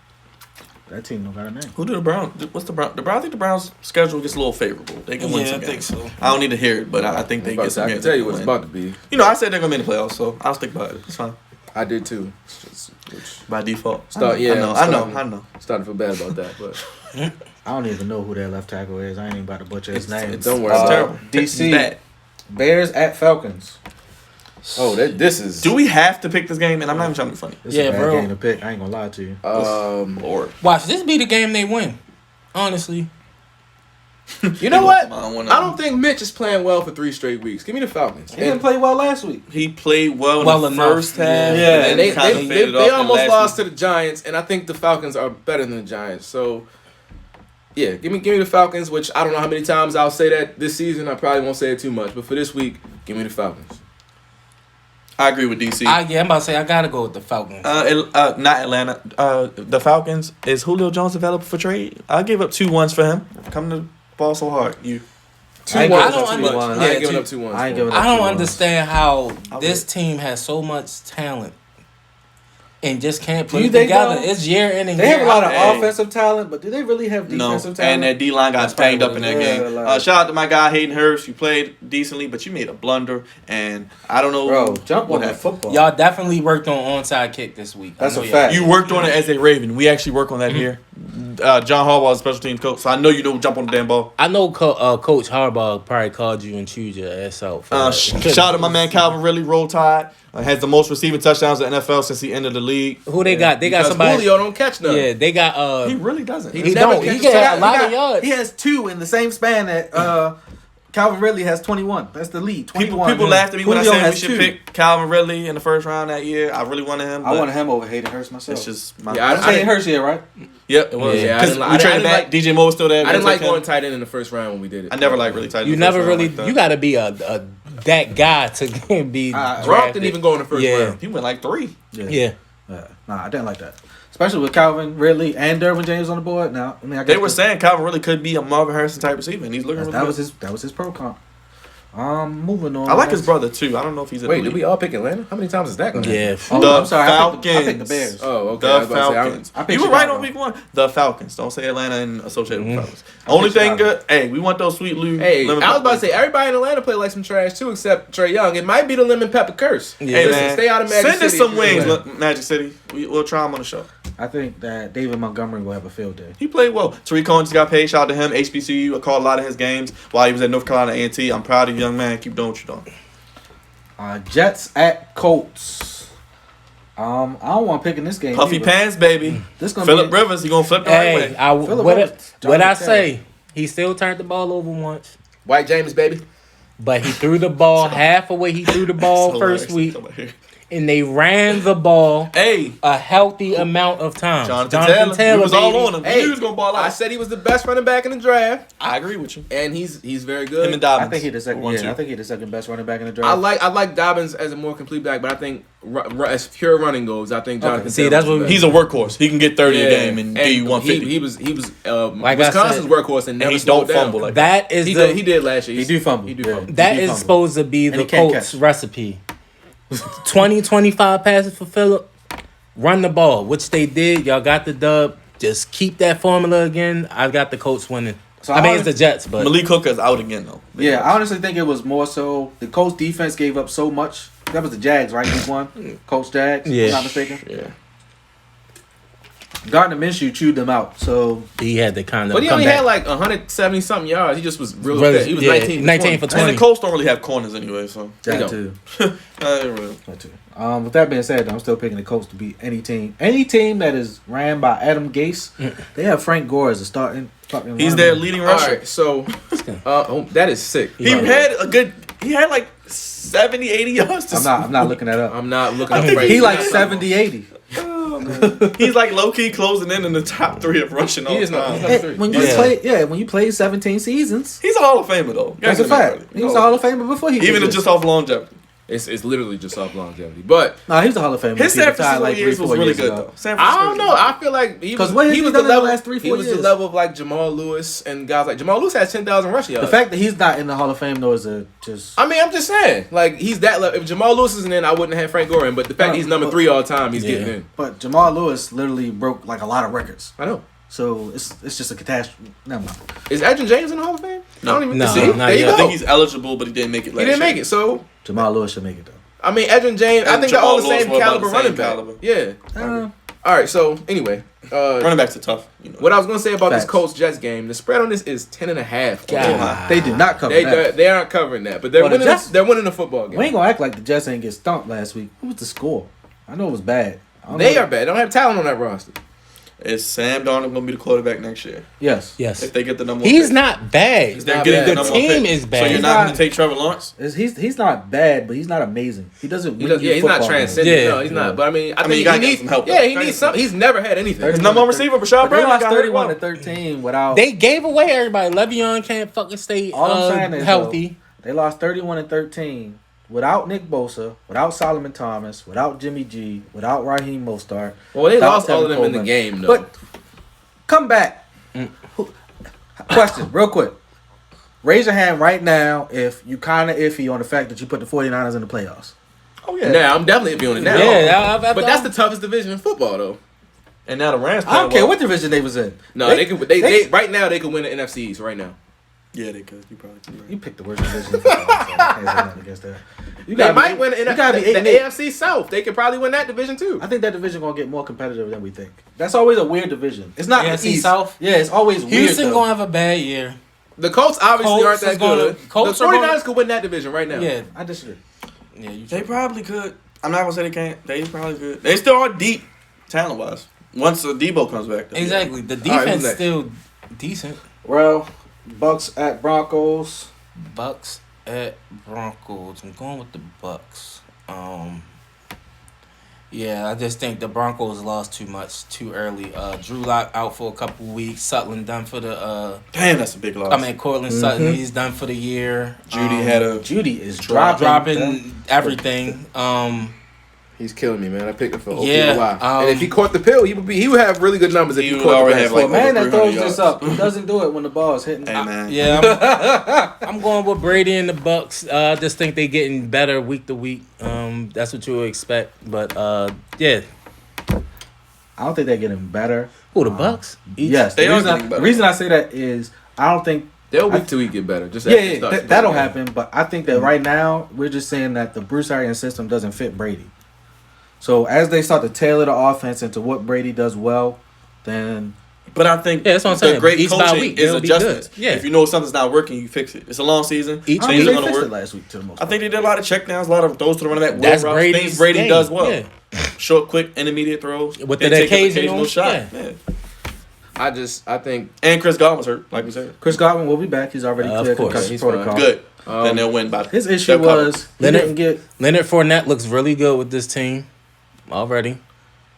That team don't got a name. Who do the Browns? What's the Browns? I think the Browns' schedule gets a little favorable. They can win Yeah, some I think games. so. I don't need to hear it, but I think they I get some can games. tell they you can what it's win. about to be. You know, I said they're gonna be in the playoffs, so I'll stick by it. It's fine I did too. It's just, which by default. start, yeah, I know. Starting to feel bad about that, but I don't even know who their left tackle is. I ain't even about to butcher his name. don't worry It's about terrible. DC It's bad. Bears at Falcons. this is Do we have to pick this game? And I'm not even trying to be funny. This Yeah, is a bad bro. game to pick. I ain't gonna lie to you. Lord. Watch this be the game they win. Honestly, you know what? I don't wanna- I don't think Mitch is playing well for 3 straight weeks. Give me the Falcons. He didn't And, play well last week. He played well Well in the enough. first half. Yeah, and they, kinda they, faded they off in almost last lost week. to the Giants, and I think the Falcons are better than the Giants. So, yeah, give me the Falcons. Which I don't know how many times I'll say that this season. I probably won't say it too much, but for this week, give me the Falcons. I agree with DC. I'm about to say I gotta go with the Falcons. Not Atlanta. The Falcons. Is Julio Jones available for trade? I'll give up 2-1s for him. Come to ball so hard. You. Two I ain't ones. giving up Too two much. ones. I Yeah, ain't giving two- up 2-1. I ain't giving up I don't 2-1. understand how I this would. team has so much talent and just can't Do put you it think together. though? It's year in and They year have a lot out. of Hey. offensive talent, but do they really have No, defensive and talent? that D line got That's probably banged up what in it that is. game. Yeah, like- Shout out to my guy Hayden Hurst. You played decently, but you made a blunder, and I don't know. Bro, jump what on the happened. football. Y'all definitely worked on onside kick this week. I That's know a y'all fact. did. You worked on it as a Raven. We actually work on that here. John Harbaugh is a special teams coach, so I know you don't jump on the damn ball. I know Coach Harbaugh probably called you and chewed your ass out. For that. Shout out to my man Calvin Ridley, Roll Tide. Has the most receiving touchdowns in the NFL since he entered the league. Who they got? They got Because somebody. Julio don't catch none. Yeah, they got. He really doesn't. He never don't. He catches get a lot He of yards. He has 2 in the same span that Calvin Ridley has 21. That's the lead. 21. People laughed at me when I Julio said we has should 2. pick Calvin Ridley in the first round that year. I really wanted him. I but wanted him over Hayden Hurst myself. It's just my. Yeah, I Hayden didn't- Hurst here, right? Yep, it was. Yeah, I Because didn't li- we I traded didn't back. like- DJ Moore was still there. I didn't We're like gonna going take him. tight end in the first round when we did it. I never like really tight. You in the never first round really. like that. You got to be a that guy to be. Gronk drafted. didn't even go in the first Yeah. round. He went like 3. Yeah. Nah, I didn't like that. Especially with Calvin Ridley and Derwin James on the board. Now, I mean, I They guess were saying Calvin really could be a Marvin Harrison type receiver, and he's looking really that was good. his pro comp. Moving on. I like his brother too. I don't know if he's a Wait, did we all pick Atlanta? How many times is that going to Yeah. Oh, The I'm sorry. I picked the Falcons. Bears. Oh, okay. I The was about to say, Falcons. I picked You were right Chicago. on week 1. The Falcons. Don't say Atlanta and associated with Falcons. I Only picked thing Chicago. good. Hey, we want those sweet Lou. Hey, lemon I was about to pepper. say everybody in Atlanta played like some trash too, except Trey Young. It might be the lemon pepper curse. Yeah. Hey Listen, man, stay out of Magic send us City some if you're wings, Atlanta. Magic City. We'll try him on the show. I think that David Montgomery will have a field day. He played well. Tariq Cohen just got paid. Shout out to him. HBCU. I called a lot of his games while he was at North Carolina A&T. I'm proud of you, young man. Keep doing what you're doing. Jets at Colts. I don't want to pick in this game. Puffy either. pants, baby. This gonna Phillip be Rivers, he gonna flip the right Hey, way. Phillip what Rivers, what I Jonathan say? He still turned the ball over once. White James, baby. But he threw the ball half away. He threw the ball So first hilarious. week. And they ran the ball Hey, a healthy amount of times. Jonathan Taylor. We was all baby. on him. Hey, He was gonna ball out. I said he was the best running back in the draft, I agree with you. and he's very good. Him and Dobbins. I think he's the second. One, Yeah, two. I think he's the second best running back in the draft. I like Dobbins as a more complete back, but I think as pure running goes, I think Jonathan. See, Taylor that's was what the best. He's a workhorse. He can get 30 a game and do you 150. He was Like I Wisconsin's said, workhorse and never he slowed don't down. fumble like That is He the did. He did last year. He do fumble. He do Yeah. fumble. that He is fumble. supposed to be And the he can't Colts catch. recipe. 20, 25 passes for Phillip. Run the ball, which they did. Y'all got the dub. Just keep that formula again. I got the Colts winning. So I mean, I- it's the Jets, but Malik Hooker's out again though. Yeah, I honestly think it was more so the Colts defense gave up so much. That was the Jags, right? Week 1, Colts Jags. If Yeah. I'm not mistaken. Yeah. Gardner Minshew chewed them out. So he had to kind of But he come only back. had like 170 something yards. He just was real Really, fit. He was yeah, 19 for And 20. the Colts don't really have corners anyway, so. They that don't. too. Really. That too. With that being said, I'm still picking the Colts to beat any team. Any team that is ran by Adam Gase, they have Frank Gore as a starting. fucking He's running their back. leading All rusher. right, so that is sick. He had like 70, 80 yards to I'm not looking that up. I'm not looking. I up think right He now. like 70, 80. He's like low key closing in the top 3 of rushing all He is time. not- he's not- Hey, when you when you play 17 seasons, He's a Hall of Famer though. that's a fact. He was a Hall of Famer before he Even did just this. off longevity. It's literally just off longevity, but Nah, he was a Hall of Famer. His He San retired Francisco like years 3-4 was really years good ago. though. San I Francisco don't know. I feel like he 'Cause was, what has he he was done the in the level. last 3-4 He was the years? level of like Jamal Lewis and guys like Jamal Lewis has 10,000 rush yards. The fact that he's not in the Hall of Fame though is a just. I mean, I'm just saying, like he's that level. If Jamal Lewis isn't in, I wouldn't have Frank Gore in. But the fact that he's number 3 all time, he's getting in. But Jamal Lewis literally broke like a lot of records. I know. So it's just a catastrophe. Never mind. Is Adrian James in the Hall of Fame? No. I don't even No, see. not There you yet. I go. think he's eligible, but he didn't make it He last didn't year. make it. So Jamal Lewis should make it though. I mean, Adrian James. I And think they're all the Jamal same Lewis were about caliber the same running back. caliber. Yeah. All right. So anyway, Running backs are tough. You know. what I was gonna say about this Facts. Colts Jets game, the spread on this is 10.5. God. They did not cover that. They aren't covering that, but they're Well, the winning. Jets- They're winning the football game. We ain't gonna act like the Jets ain't get stumped last week. What was the score? I know it was bad. I don't They know. are bad. They don't have talent on that roster. Is Sam Darnold going to be the quarterback next year? Yes. yes, If they get the number one he's pick? not bad. They're not getting bad. the The number one team pick. is So bad. you're He's not going not- to take Trevor Lawrence? He's not bad, but he's not amazing. He doesn't. He win does, you yeah, he's not football games. transcendent. Yeah. No, he's not. But I mean, I think you gotta he get needs some help, Yeah, though. he needs some. He's never had anything. His number one receiver, Rashad But they Brandon, lost got hurt 31 well. to 13 without. They gave away everybody. Le'Veon can't fucking stay All I'm saying is healthy. They lost 31 and 13 without Nick Bosa, without Solomon Thomas, without Jimmy G, without Raheem Mostert. Well, they without lost all of them Tevin in the Coleman. game, though. But come back. Question, real quick. Raise your hand right now if you kind of iffy on the fact that you put the 49ers in the playoffs. Oh, yeah. now I'm definitely feeling it now. Yeah, but that's the toughest division in football, though. And now the Rams I don't playing care well. what division they was in. No, they could. They right now they could win the NFC East right now. Yeah, they could. You probably could. You picked the worst division in football. So I can't say nothing against that. You They gotta might be- win you gotta be 8 the and 8. AFC South. They could probably win that division too. I think that division gonna get more competitive than we think. That's always a weird division. It's not AFC the East. South? Yeah, it's always Houston weird. gonna have a bad year. The Colts obviously Colts aren't that is gonna- good. Colts The are 49ers gonna- could win that division right now. Yeah, I disagree. yeah. You They probably could. I'm not going to say they can't. They probably could. They still are deep, talent-wise. Once Debo comes back. though. exactly. The All right, who's defense next? still decent. Well, Bucks at Broncos. Bucks at Broncos. I'm going with the Bucks. Yeah, I just think the Broncos lost too much too early. Drew Lock out for a couple weeks. Sutton done for the. Damn, that's a big loss. I mean, Cortland Sutton, he's done for the year. Judy had a... Judy is dropping everything. He's killing me, man. I picked him for Yeah, OPY. And if he caught the pill, he would have really good numbers if He he would caught the already pass. have, like, For a man that over throws 300 this yards. up, he doesn't do it when the ball is hitting. Hey, man. Yeah, I'm going with Brady and the Bucks. I just think they're getting better week to week. That's what you would expect. But yeah, I don't think they're getting better. who the Bucks? Yes, They the are reason, getting the better. reason I say that is I don't think. They'll week to week get better. Just Yeah, after it yeah, starts to that'll play. happen. But I think that right now we're just saying that the Bruce Arians system doesn't fit Brady. So as they start to tailor the offense into what Brady does well, then But I think Yeah, that's what I'm the saying. great Each by coaching week, is they'll be adjustments. good. Yeah. If you know something's not working, you fix it. It's a long season. Each I don't Things think are they going to fixed work. it last week to the most I part. think they did a lot of checkdowns, a lot of throws to the running back. That's routes, Brady's things Brady game. does well. Yeah. Short, quick, intermediate throws. With Then the take his occasional shot. yeah. Yeah. I think And Chris Godwin was hurt, like we said. Chris Godwin will be back. He's already Of cleared course. concussion He's protocol. Good. Then they'll win by. His issue they'll cover. was he Leonard- didn't get. Leonard Fournette looks really good with this team already.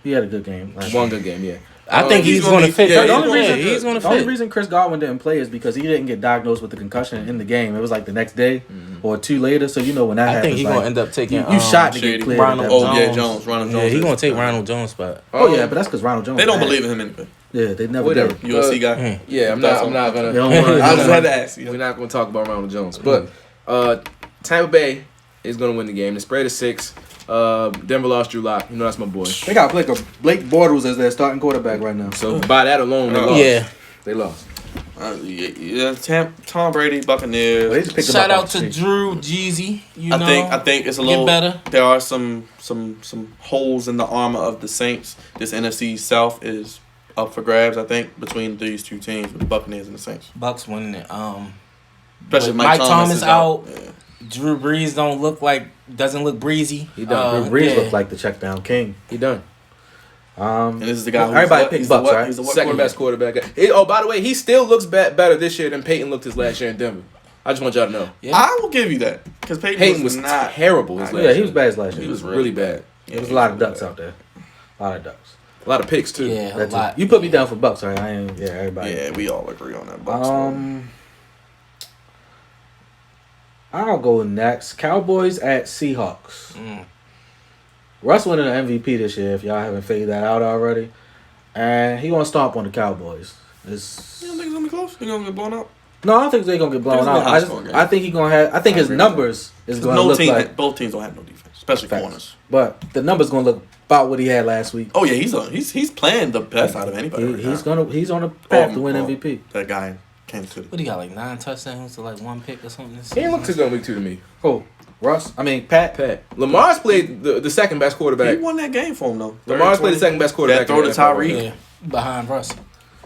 He had a good game. last one week. good game. Yeah. I think he's he's gonna going to be- fit. yeah, Yeah, the only reason- he's going to The only fit. reason Chris Godwin didn't play is because he didn't get diagnosed with the concussion in the game. It was like the next day or two later. So you know when that I happens, think he's like, going to end up taking. you shot to Shady. get cleared. Ronald at that Oh point. yeah, Jones. Ronald Jones. Yeah, he's is- going to take Ronald Jones' spot. Oh yeah, but that's because Ronald Jones. They don't bad. believe in him anyway. Yeah, they never Whatever. did. USC guy. Mm. Yeah, I'm That's not gonna. They don't wanna- I just had to ask you. We're not going to talk about Ronald Jones, but Tampa Bay is going to win the game. The spread is 6. Denver lost Drew Lock. You know that's my boy. They got Blake Bortles as their starting quarterback right now. So by that alone, they lost. Yeah. They lost. Tom Brady, They Buccaneers. just picked him Shout up out off to the street. Drew Jeezy. I think it's a get little better. There are some holes in the armor of the Saints. This NFC South is up for grabs. I think between these two teams, with the Buccaneers and the Saints. Bucks winning it. Especially With Mike Thomas Thomas out. Yeah. Drew Brees doesn't look breezy. He done. Drew Brees yeah. looked like the check down king. He done. And this is the guy. Everybody picked he's the Bucks, what? right? He's the what Second best quarterback. By the way, he still looks better this year than Peyton looked his last year in Denver. I just want y'all to know. Yeah. I will give you that because Peyton was not. terrible his last Yeah, year. he was bad last year. He was really bad. There was a lot of ducks out there. A lot of ducks. A lot of picks too. Yeah, a That's it. lot. You put me down for Bucks, right? I ain't. Yeah, everybody. Yeah, we all agree on that. Bucks. I'll go next. Cowboys at Seahawks. Russ winning the MVP this year. If y'all haven't figured that out already, and he gonna stomp on the Cowboys. It's You don't think it's gonna be close? You gonna get blown up? no, I don't think they're gonna get blown It's gonna out. be a high-scoring game. I think he gonna have. I think his numbers is gonna look like. Both teams don't have no defense, especially Facts. corners. But the numbers gonna look about what he had last week. Oh yeah, he's playing the best out of anybody. right He's now. he's on the path to win Oh, MVP. That guy in Kansas City. What do you got, like 9 touchdowns to like 1 pick or something? He didn't look too good week 2 to me. Oh, Russ. I mean Pat. Pat. Lamar's played the second best He quarterback. won that game for him though. Lamar's played the second best quarterback. That throw in to the NFL. Tyreek. Yeah, behind Russ.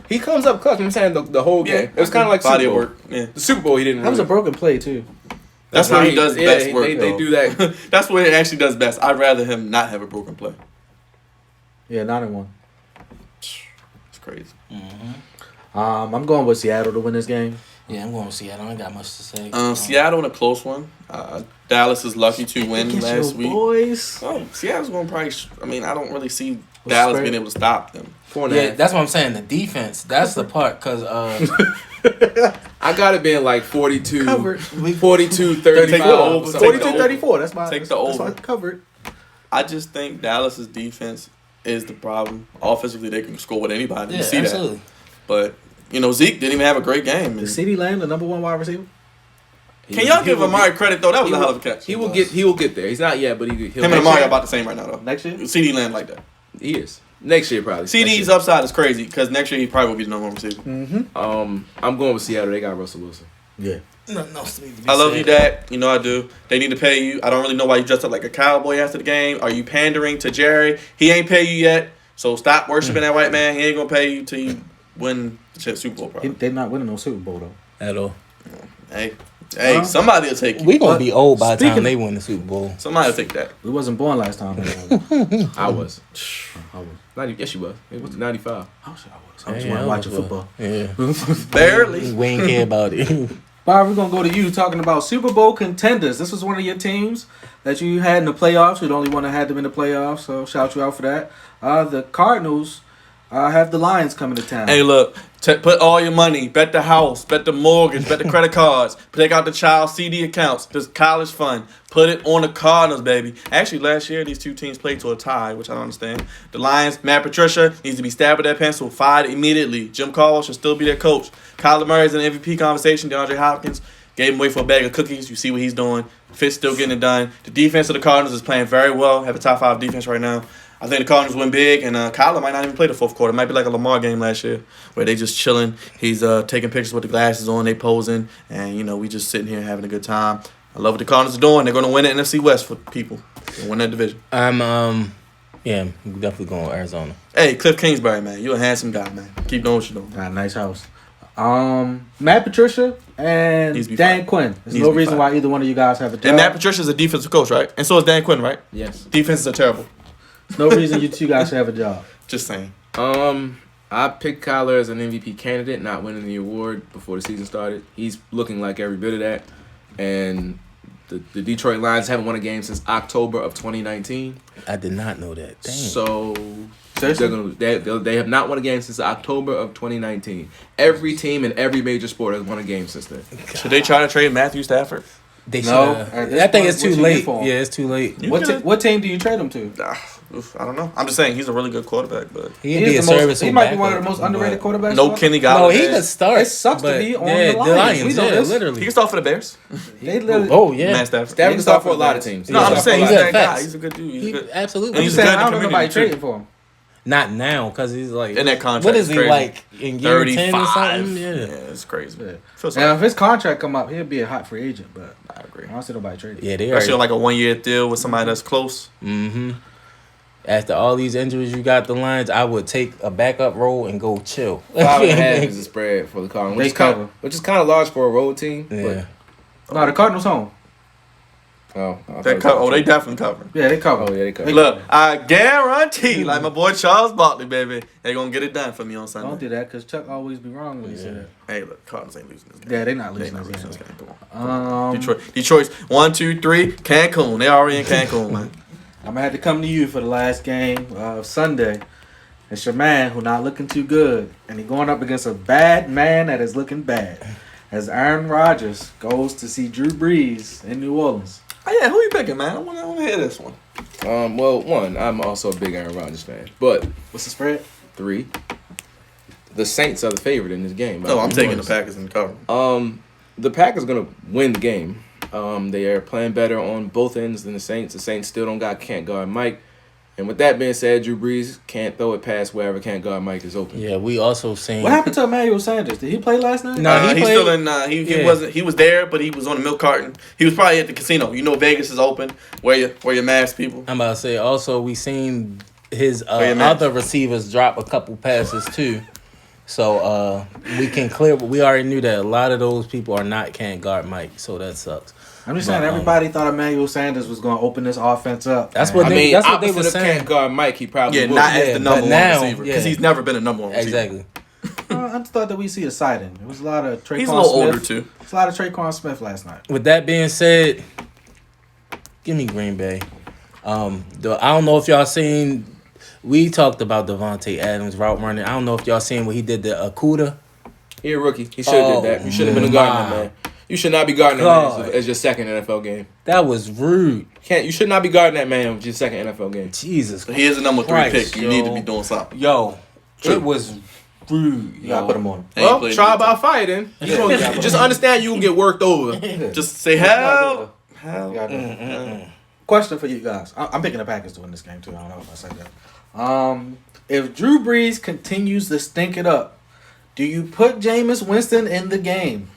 He comes up clutch. I'm saying the whole game. It was kind of like body Super Bowl. work. Yeah, The Super Bowl he didn't. That was a really- broken play too. that's how where he does best work. They though. do that. That's where he actually does best. I'd rather him not have a broken play. Yeah, 9-1. It's crazy. I'm going with Seattle to win this game. Yeah, I'm going to Seattle. I ain't got much to say. Seattle in a close one. Dallas is lucky to win Against last your week. boys. Oh, Seattle's going to probably. I mean, I don't really see What's Dallas spread? being able to stop them. 4.5. Yeah, that's what I'm saying. The defense. That's the part because I got it being like 42, Covered. 42, Take the 35. over. something. Take the 42-34. That's my. Take the That's over. why I covered. I just think Dallas's defense is the problem. Offensively, they can score with anybody. yeah, You see absolutely. that. But Zeke didn't even have a great game. Is CeeDee Lamb the number 1 wide receiver? Can y'all give Amari credit though? That was he a will- hell of a catch. He will get there. He's not yet, but he'll Him and Amari are about the same right now though. Next year? CD Lamb like that. He is. Next year probably. CD's upside is crazy because next year he probably will be the number 1 receiver. I'm going with Seattle. They got Russell Wilson. Yeah. No, to be I love said. you, Dad. You know I do. They need to pay you. I don't really know why you dressed up like a cowboy after the game. Are you pandering to Jerry? He ain't pay you yet, so stop worshiping that white man. He ain't gonna pay you till you win the Super Bowl. Probably. They're not winning no Super Bowl though. At all. Hey, Huh? somebody will take you. We gonna be old by the Speaking time they win the Super Bowl. Somebody will take that. We wasn't born last time. I was. I was. 90, yes, you was. It was 95. I was Yeah, watching football. Yeah. Barely. We ain't care about it. Bob, we're gonna go to you talking about Super Bowl contenders. This was one of your teams that you had in the playoffs. You're the only one that had them in the playoffs, so shout you out for that. The Cardinals have the Lions coming to town. Hey, look. Put all your money. Bet the house. Bet the mortgage. Bet the credit cards. Take out the child CD accounts. This college fund. Put it on the Cardinals, baby. Actually, last year, these two teams played to a tie, which I don't understand. The Lions, Matt Patricia, needs to be stabbed with that pencil. Fired immediately. Jim Caldwell should still be their coach. Kyler Murray's in the MVP conversation. DeAndre Hopkins gave him away for a bag of cookies. You see what he's doing. Fitz still getting it done. The defense of the Cardinals is playing very well. Have a top 5 defense right now. I think the Cardinals win big, and Kyler might not even play the fourth quarter. It might be like a Lamar game last year, where they just chilling. He's taking pictures with the glasses on, they posing, and we just sitting here having a good time. I love what the Cardinals are doing. They're gonna win the NFC West for people. They'll win that division. I'm definitely going with Arizona. Hey, Cliff Kingsbury, man, you're a handsome guy, man. Keep doing what you're doing. Got a nice house. Matt Patricia and Needs to be Dan fired. Quinn. There's Needs no to be reason fired. why either one of you guys have a job. And Matt Patricia's a defensive coach, right? And so is Dan Quinn, right? Yes. Defenses are terrible. No reason you two guys should have a job. Just saying. I picked Kyler as an MVP candidate, not winning the award before the season started. He's looking like every bit of that. And the Detroit Lions haven't won a game since October of 2019. I did not know that. Dang. So Seriously? they have not won a game since October of 2019. Every team in every major sport has won a game since then. Should they try to trade Matthew Stafford? They No, should. at this I think point, it's too what you late. get for him? Yeah, it's too late. What team do you trade him to? I don't know. I'm just saying he's a really good quarterback, but He'd be a serviceable He might be one of the backup, most underrated but- quarterbacks. no ever. Kenny No, Galladay. he could start. It sucks to but be on yeah, the Lions. We know yeah, this. He literally. can start for the Bears. They literally. Oh yeah. Matt Stafford. Stafford He can start for a can lot of start teams. No, I'm just saying he's He's that a guy. facts. He's a good dude. He's He good. absolutely. I'm he's just good saying, in I the don't know nobody community, trading for him. Not now, because he's like In that contract, What is it's he crazy. like in year 10 or 35. something? Yeah, Yeah. it's crazy. Yeah. Feels Now, like, if his contract come up, he'll be a hot free agent. But I agree. I don't see nobody trading. Yeah, they Especially on are. like a 1-year deal with somebody that's close. Mm-hmm. After all these injuries you got the Lions, I would take a backup role and go chill. 5.5 is the spread for the Cardinals, They cover. which is kind of large for a road team. Yeah. No, the Cardinals home. They definitely cover. Yeah, they cover. Oh yeah, they cover. Look, I guarantee, like my boy Charles Barkley, baby, they gonna get it done for me on Don't Sunday. do that because Chuck always be wrong when he say that. Hey, look, Cardinals ain't losing this game. Yeah, they not They losing not this losing this game. game. Come on. Um, Detroit's 1, 2, 3, Cancun. They already in Cancun, man. I'm gonna have to come to you for the last game of Sunday. It's your man who not looking too good, and he going up against a bad man that is looking bad. As Aaron Rodgers goes to see Drew Brees in New Orleans. Oh, yeah, who you picking, man? I wanna hear this one. Well, one, I'm also a big Aaron Rodgers fan, but What's the spread? 3, the Saints are the favorite in this game. No, I'm taking the Packers and cover. The Packers gonna win the game. They are playing better on both ends than the Saints. The Saints still can't guard Mike. And with that being said, Drew Brees can't throw it past wherever can't guard Mike is open. Yeah, we also seen. What happened to Emmanuel Sanders? Did he play last night? No, he he's played- still in. He yeah. wasn't. He was there, but he was on the milk carton. He was probably at the casino. You know, Vegas is open. Wear your mask, people. I'm about to say. Also, we seen his your man. other receivers drop a couple passes too. So we can clear. We already knew that a lot of those people can't guard Mike. So that sucks. I'm just saying, everybody thought Emmanuel Sanders was going to open this offense up. That's man. what I they- mean, that's what they opposite were of saying. can't guard Mike, he probably Yeah, would. not as Yeah, the but number one now, receiver because yeah. he's never been a number one receiver. Exactly. I just thought that we see a sighting. There was a lot of Traquan He's a little Smith. older too. There's a lot of Traquan Smith last night. With that being said, give me Green Bay. I don't know if y'all seen. We talked about Devontae Adams route running. I don't know if y'all seen what he did to Akuda. He a rookie. He should have did that. You should have been a guarding that man. You should not be guarding that God. man as your second NFL game. That was rude. You should not be guarding that man with your second NFL game. Jesus. He is a number 3 Christ, pick. You need to yo. be doing something. Yo, True. it was rude. You got to put him on. Ain't Well, played try good by time. fire then. You Yeah, gonna- yeah. just understand you can get worked over. Just say help. Help. You gotta- Question for you guys. I'm picking the Packers to win this game too. I don't know if I said that. If Drew Brees continues to stink it up, do you put Jameis Winston in the game?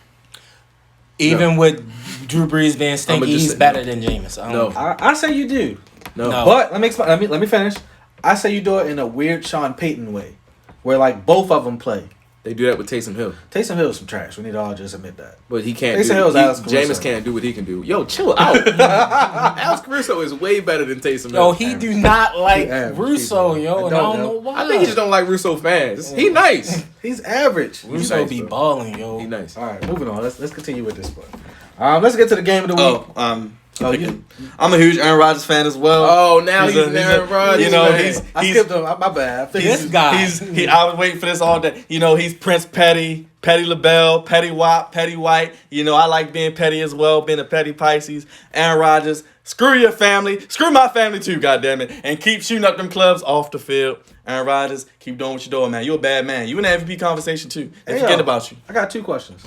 Even with Drew Brees being stinky, just he's say better no. than Jameis. I No. don't I say you do. No. No. But let me explain. Let me finish. I say you do it in a weird Sean Payton way, where like both of them play. They do that with Taysom Hill. Taysom Hill is some trash. We need to all just admit that. But he can't Taysom Hill's Alex do Caruso. Jameis can't do what he can do. Yo, chill out. Alex Caruso is way better than Taysom Hill. Yo, he do not like average Russo, people. yo, and I don't know why. I think he just don't like Russo fans. He nice. He's average. Russo nice, be bro. balling, yo. He nice. All right, moving on. Let's continue with this one. Let's get to the game of the week. I'm a huge Aaron Rodgers fan as well. Oh, now he's an Aaron Rodgers You know, fan. I skipped him. My bad. I figured This guy. I was waiting for this all day. You know, he's Prince Petty, Petty LaBelle, Petty Wop, Petty White. You know, I like being petty as well, being a petty Pisces. Aaron Rodgers, screw your family, screw my family too, goddammit, and keep shooting up them clubs off the field. Aaron Rodgers, keep doing what you're doing, man. You're a bad man. You in the MVP conversation too. They Hey, forget yo. about you. I got two questions.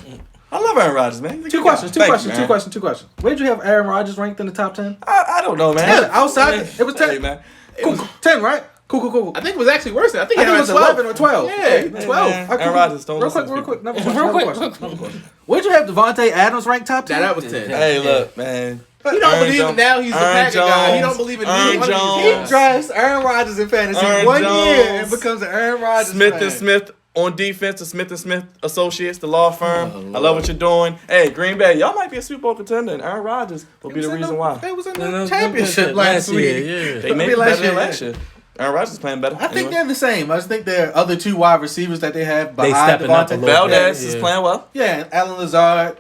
I love Aaron Rodgers, man. He's a Two good questions. guy. Thank you, man. Two questions. Where did you have Aaron Rodgers ranked in the top 10? I don't know, man. Yeah, outside. It was 10. Hey, man. Cool. 10, right? Cool. I think it was actually worse than I think I he think it had was 12. 11 or 12. Yeah, Hey, 12. man. Aaron Rodgers, don't Real listen quick. to people. Another question. Where'd you have Devontae Adams ranked top 10? That was 10. Hey, look, man. He don't Aaron believe Jones- it now. He's the Aaron Packer guy. He Jones- don't believe in Aaron neither one of Jones. these He guys. drives Aaron Rodgers in fantasy Aaron 1 year Jones. and becomes an Aaron Rodgers Smith fan. and Smith on defense, the Smith and Smith Associates, the law firm. Oh, I love what you're doing. Hey, Green Bay, y'all might be a Super Bowl contender, and Aaron Rodgers will be the reason why. They was in No, the championship last week. Yeah. They made Maybe it last better than year, last yeah. year. Aaron Rodgers is playing better. I think anyway. they're the same. I just think there are other two wide receivers that they have behind stepping up a Devontae. little bit. Valdez is Yeah. playing well. Yeah, and Alan Lazard.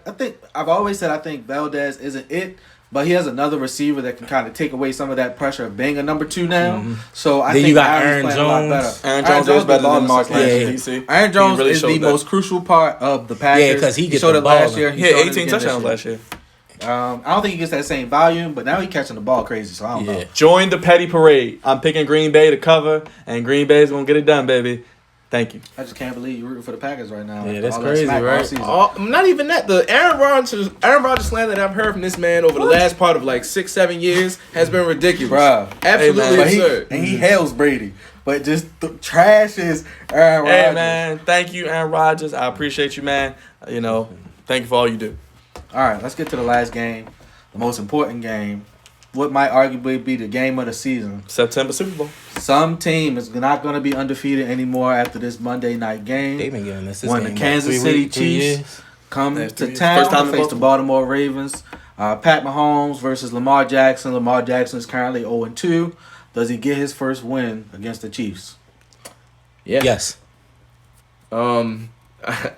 I've always said I think Valdez isn't it, but he has another receiver that can kind of take away some of that pressure of being a number 2 now. So I Then think you got Aaron's Aaron playing a lot Jones. better. Aaron Jones is better than Mark last Andrews Yeah. in DC. Aaron Jones really is showed the that. most crucial part of the Packers. Yeah, 'cause he gets showed the it last ball. year. He had showed it 18 again this touchdowns year. last year. I don't think he gets that same volume, but now he's catching the ball crazy, so I don't know. Yeah. Join the petty parade. I'm picking Green Bay to cover, and Green Bay's gonna get it done, baby. Thank you. I just can't believe you're rooting for the Packers right now. Yeah, that's All that crazy, smack all right? season. Not even that. The Aaron Rodgers slander that I've heard from this man over the last part of like 6-7 years has been ridiculous. Bruh. Absolutely Hey, man. But absurd. he hails Brady, but just trashes Aaron Rodgers. Hey man, thank you, Aaron Rodgers. I appreciate you, man. You know, thank you for all you do. All right, let's get to the last game, the most important game. What might arguably be the game of the season. September Super Bowl. Some team is not going to be undefeated anymore after this Monday night game. They've been giving us this When the game, Kansas what, 3 City weeks, 3 Chiefs years? come Yeah, to 3 years. town First time to in face the Baltimore Ravens. Pat Mahomes versus Lamar Jackson. Lamar Jackson is currently 0-2. Does he get his first win against the Chiefs? Yeah. Yes.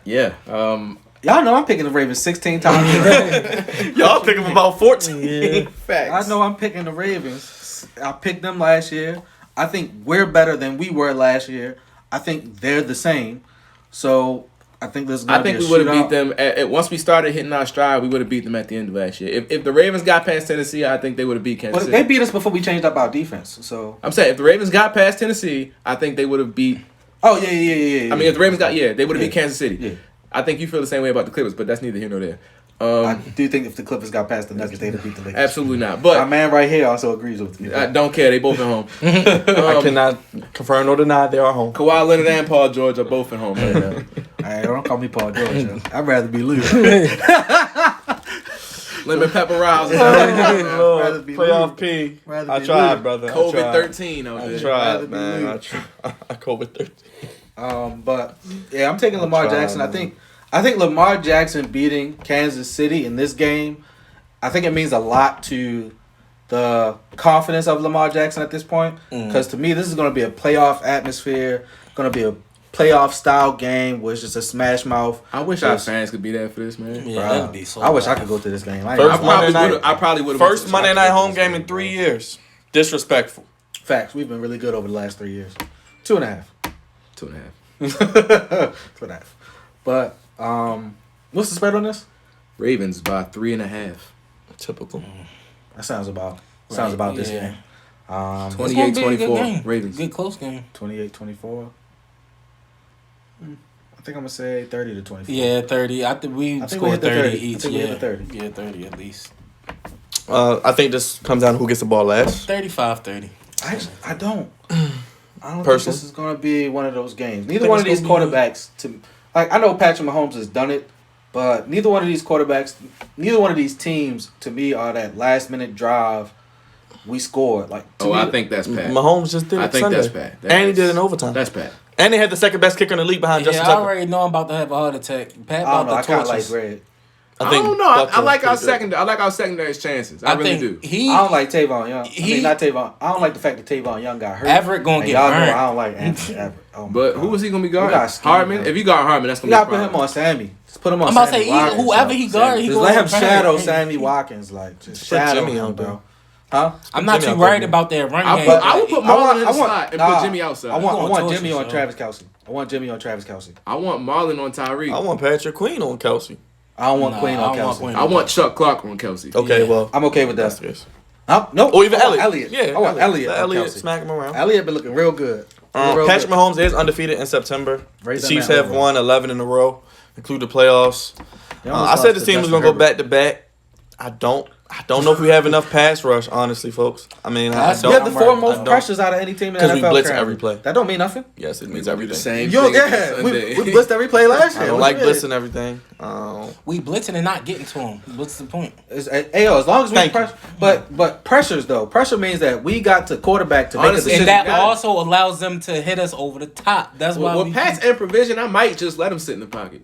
Yeah. Y'all know I'm picking the Ravens 16 times. Y'all pick him about 14. Facts. I know I'm picking the Ravens. I picked them last year. I think we're better than we were last year. I think they're the same. So I think this is going I to be think a we would have shootout. beat them once we started hitting our stride. We would have beat them at the end of last year. If the Ravens got past Tennessee, I think they would have beat Kansas Well, City. they beat us before we changed up our defense. So I'm saying if the Ravens got past Tennessee, I think they would have beat. I mean, I mean, if the Ravens they would have beat Kansas City. Yeah. I think you feel the same way about the Clippers, but that's neither here nor there. I do think if the Clippers got past the Nuggets, they'd have beat the Lakers. Absolutely not. My But man right here also agrees with me. I don't care. They both at home. I cannot confirm nor deny they are home. Kawhi Leonard and Paul George are both at home right now. Hey, don't call me Paul George. yo. I'd rather be Luke. Lemon pepper rouse. Rather be Playoff Luke. P. Rather I be tried, Luke. brother. I COVID tried. 13 out I there. tried, Rather be man. Luke. I tried. I COVID 13. But yeah, I'm taking Lamar tried, Jackson. man. I think Lamar Jackson beating Kansas City in this game, I think it means a lot to the confidence of Lamar Jackson at this point. Because to me, this is going to be a playoff atmosphere, going to be a playoff style game where it's just a smash mouth. I wish our fans could be there for this, man. Yeah, Bruh, that'd be so I wish I bad. could go to this game. First Monday night- I probably would have. First Monday night home game in 3 years. Disrespectful. Facts. We've been really good over the last 3 years. 2.5. 2.5. 2.5. But what's the spread on this? Ravens by 3.5. Typical. That sounds about Right, this yeah. game. It's gonna be a good 28-24 game. Ravens. Good close game. 28-24. I think I'm gonna say 30-24. Yeah, 30. I think we I think we scored hit the 30 30. I each. think we Yeah, hit the 30. Yeah, 30 at least. I think this comes down to who gets the ball last. 35-30. I don't think Personally. this is gonna be one of those games. Neither Think one of it's these gonna be- quarterbacks I know Patrick Mahomes has done it, but neither one of these quarterbacks, neither one of these teams to me are that last minute drive we scored. Like to Oh, me, I think that's bad. Mahomes just did it I think Sunday. that's bad. And he did it in overtime. That's bad. And they had the second best kicker in the league behind Yeah, Justin I Tucker. already know I'm about to have a heart attack. Pat I don't know. I about kind to of like torch us. Red. I think don't know. I Buffalo's like our pretty good. second. I like our secondary's chances. I really do. He I don't like Tavon Young. Not He- Tavon. I don't like the fact that Tavon Young got hurt. Everett gonna And get y'all know burned. I don't like Anthony Everett. Oh my But God. who is he gonna be We guarding? got scheme, Hartman. man. If you guard Hartman, that's You gonna be gotta a put him problem. on Sammy. Just put him on I'm about to Sammy say, Watkins, whoever yo. he guard, he Just gonna let him get burned. shadow Sammy Watkins. Like, just Put shadow Jimmy him, out there. bro. Huh? I'm not Jimmy too out there, worried bro. about that run I game. would put Marlon in the slot and put Jimmy outside. I want gonna Jimmy torch on us, Travis Kelce. I want Jimmy on Travis Kelce. I want Marlon on Tyreek. I want Patrick Queen on Kelsey. I don't want Nah, Queen I on don't want Kelce. Queen. I want Chuck Clark on Kelsey. Okay, Yeah. well, I'm okay with that's that. the case. No, Or even I want Elliott. Elliott. Yeah, I want Elliott. Let on Elliott Kelce. smack him around. Elliott been looking real good. Real Patrick good. Mahomes is undefeated in September. Raise The that Chiefs man have over. won 11 in a row, include the playoffs. They almost I said lost the to team was Justin gonna go Herbert. back to back. I don't know if we have enough pass rush, honestly, folks. I mean, I That's- We have don't. the I'm four right. most I don't. pressures out of any team in the 'Cause we NFL. blitz currently. every play. That don't mean nothing. Yes, it means The everything. same Yo, thing yeah, against we Sunday. blitzed every play last year. I don't What like you mean? blitzing everything. We blitzing and not getting to him. What's the point? As long as we Thank you. pressure, but pressures though. Pressure means that we got to quarterback to make a Honestly, decision. And that got it. also allows them to hit us over the top. That's why Well, we Pat's in provision, I might just let him sit in the pocket.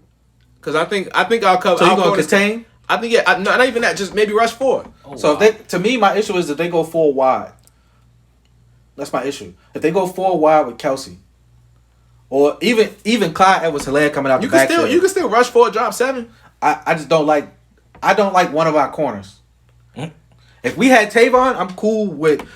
Because I think I'll cover. So you I'll gonna corner- contain? I think not even that. Just maybe rush 4. Oh, So wow. if they, to me, my issue is if they go full wide. That's my issue. If they go 4 wide with Kelsey, or even Clyde Edwards-Helaire coming out You the can backfield, still rush for a drop 7. I just don't like. I don't like one of our corners. If we had Tavon, I'm cool with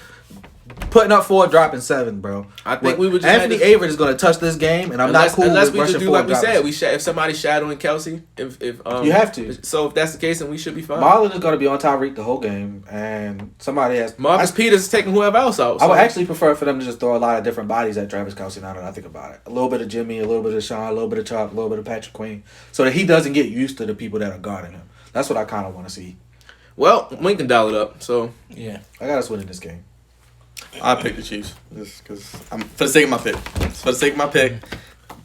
putting up 4, dropping 7, bro. I think But we would just Anthony have to- Averett is going to touch this game, and I'm not cool unless with we just rushing do 4, like we dropping said. If somebody's shadowing Kelsey, if You have to. So if that's the case, then we should be fine. Marlon is going to be on Tyreek the whole game, and somebody has. Marcus Peters is taking whoever else out. I would so- actually prefer for them to just throw a lot of different bodies at Travis Kelce now that I think about it. A little bit of Jimmy, a little bit of Sean, a little bit of Chuck, a little bit of Patrick Queen, so that he doesn't get used to the people that are guarding him. That's what I kind of want to see. Well, we can dial it up. So Yeah. I got us winning this game. I picked the Chiefs just because I'm for the sake of my pick. For the sake of my pick,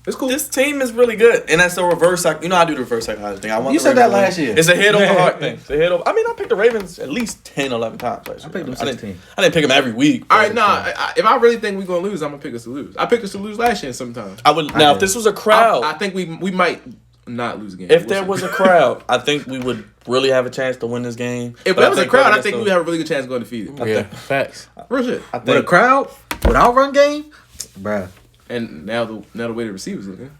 it's cool. this team is really good, and that's a reverse. I do the reverse psychology thing. I want You the said that Ravens to win. last year. It's a head over heart thing. It's a head over. I mean, I picked the Ravens at least 10, 11 times. Last I year. picked them 16. I didn't pick them every week. All right, nah. If I really think we're gonna lose, I'm gonna pick us to lose. I picked us to lose last year sometimes. I would now if this was a crowd. I think we might not lose again. If there was a crowd, I think we would really have a chance to win this game. if But there was a think crowd, I against think we the- have a really good chance of going defeated. Yeah. Facts. Real shit. I With a think crowd, without run game, bruh. And now the way the receivers looking.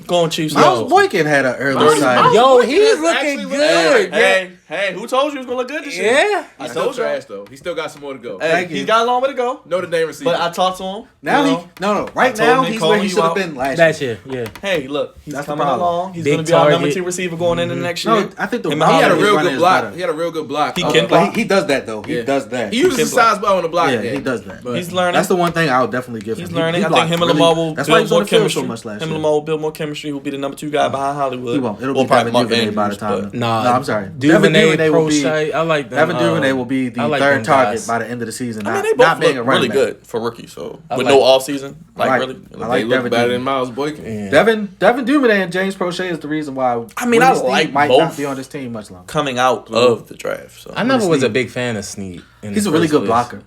going Chiefs. Miles Boykin had an early Miles- sign. Miles- Yo, Boykin he's is looking actually good. looking Hey, who told you he was gonna look good this year? Yeah. He's I still told you. trash though. He still got some more to go. Hey, Thank he's you. got a long way to go. Notre Dame receiver. But I talked to him. Now you he know. right told now him, he's calling where he you should have out. been last year. Last year, yeah. Hey, look, he's That's the coming problem. along. He's Big gonna be our number target. 2 receiver going into the next year. No, I think the Him he had a His real running good is block. better. He had a real good block. He can But he does that though. He Yeah. does that. He uses his block. size well on the block. Yeah, there. he does that. But He's learning. That's the one thing I'll definitely give him. He's learning. He I think blocked him and really- Lamar will That's why he build was more on the field chemistry. so much last Him year. and Lamar will build more chemistry. He'll be the number 2 guy behind Hollywood. He won't. It'll Or be probably Devin Mark Duvernay by the Andrews, time. but- Nah, No, I'm sorry. Duvernay, will be. Prochet, I like them. Devin Duvernay will be the I like third them target guys. by the end of the season. I mean, Not, they not both being a look running really back. good for rookies. So I with like- no off season, like like- really. I they like look Devin better Duvernay. than Miles Boykin. Yeah. Devin Duvernay and James Prochet is the reason why. I mean, I Willie Snead like might both. not be on this team much longer. coming out of the draft. So I never was a Snead. big fan of Snead. in He's the a really first good place. blocker.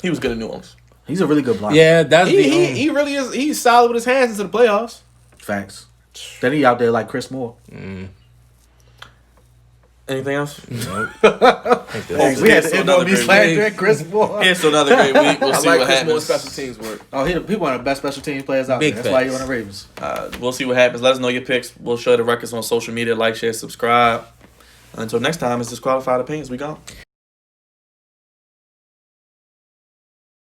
he was good at New Orleans. He's a really good blocker. Yeah, that's the He really is. He's solid with his hands into the playoffs. Facts. Then he out there like Chris Moore. Anything else? Hey, we had so to end another on me great slandering Chris Moore. Here's another great week. We'll I see like what Chris Moore's happens. special teams work. Oh, he one of the best special teams players out Big there. That's why facts. he on the Ravens. We'll see what happens. Let us know your picks. We'll share the records on social media. Like, share, subscribe. Until next time, it's Disqualified Opinions. We gone.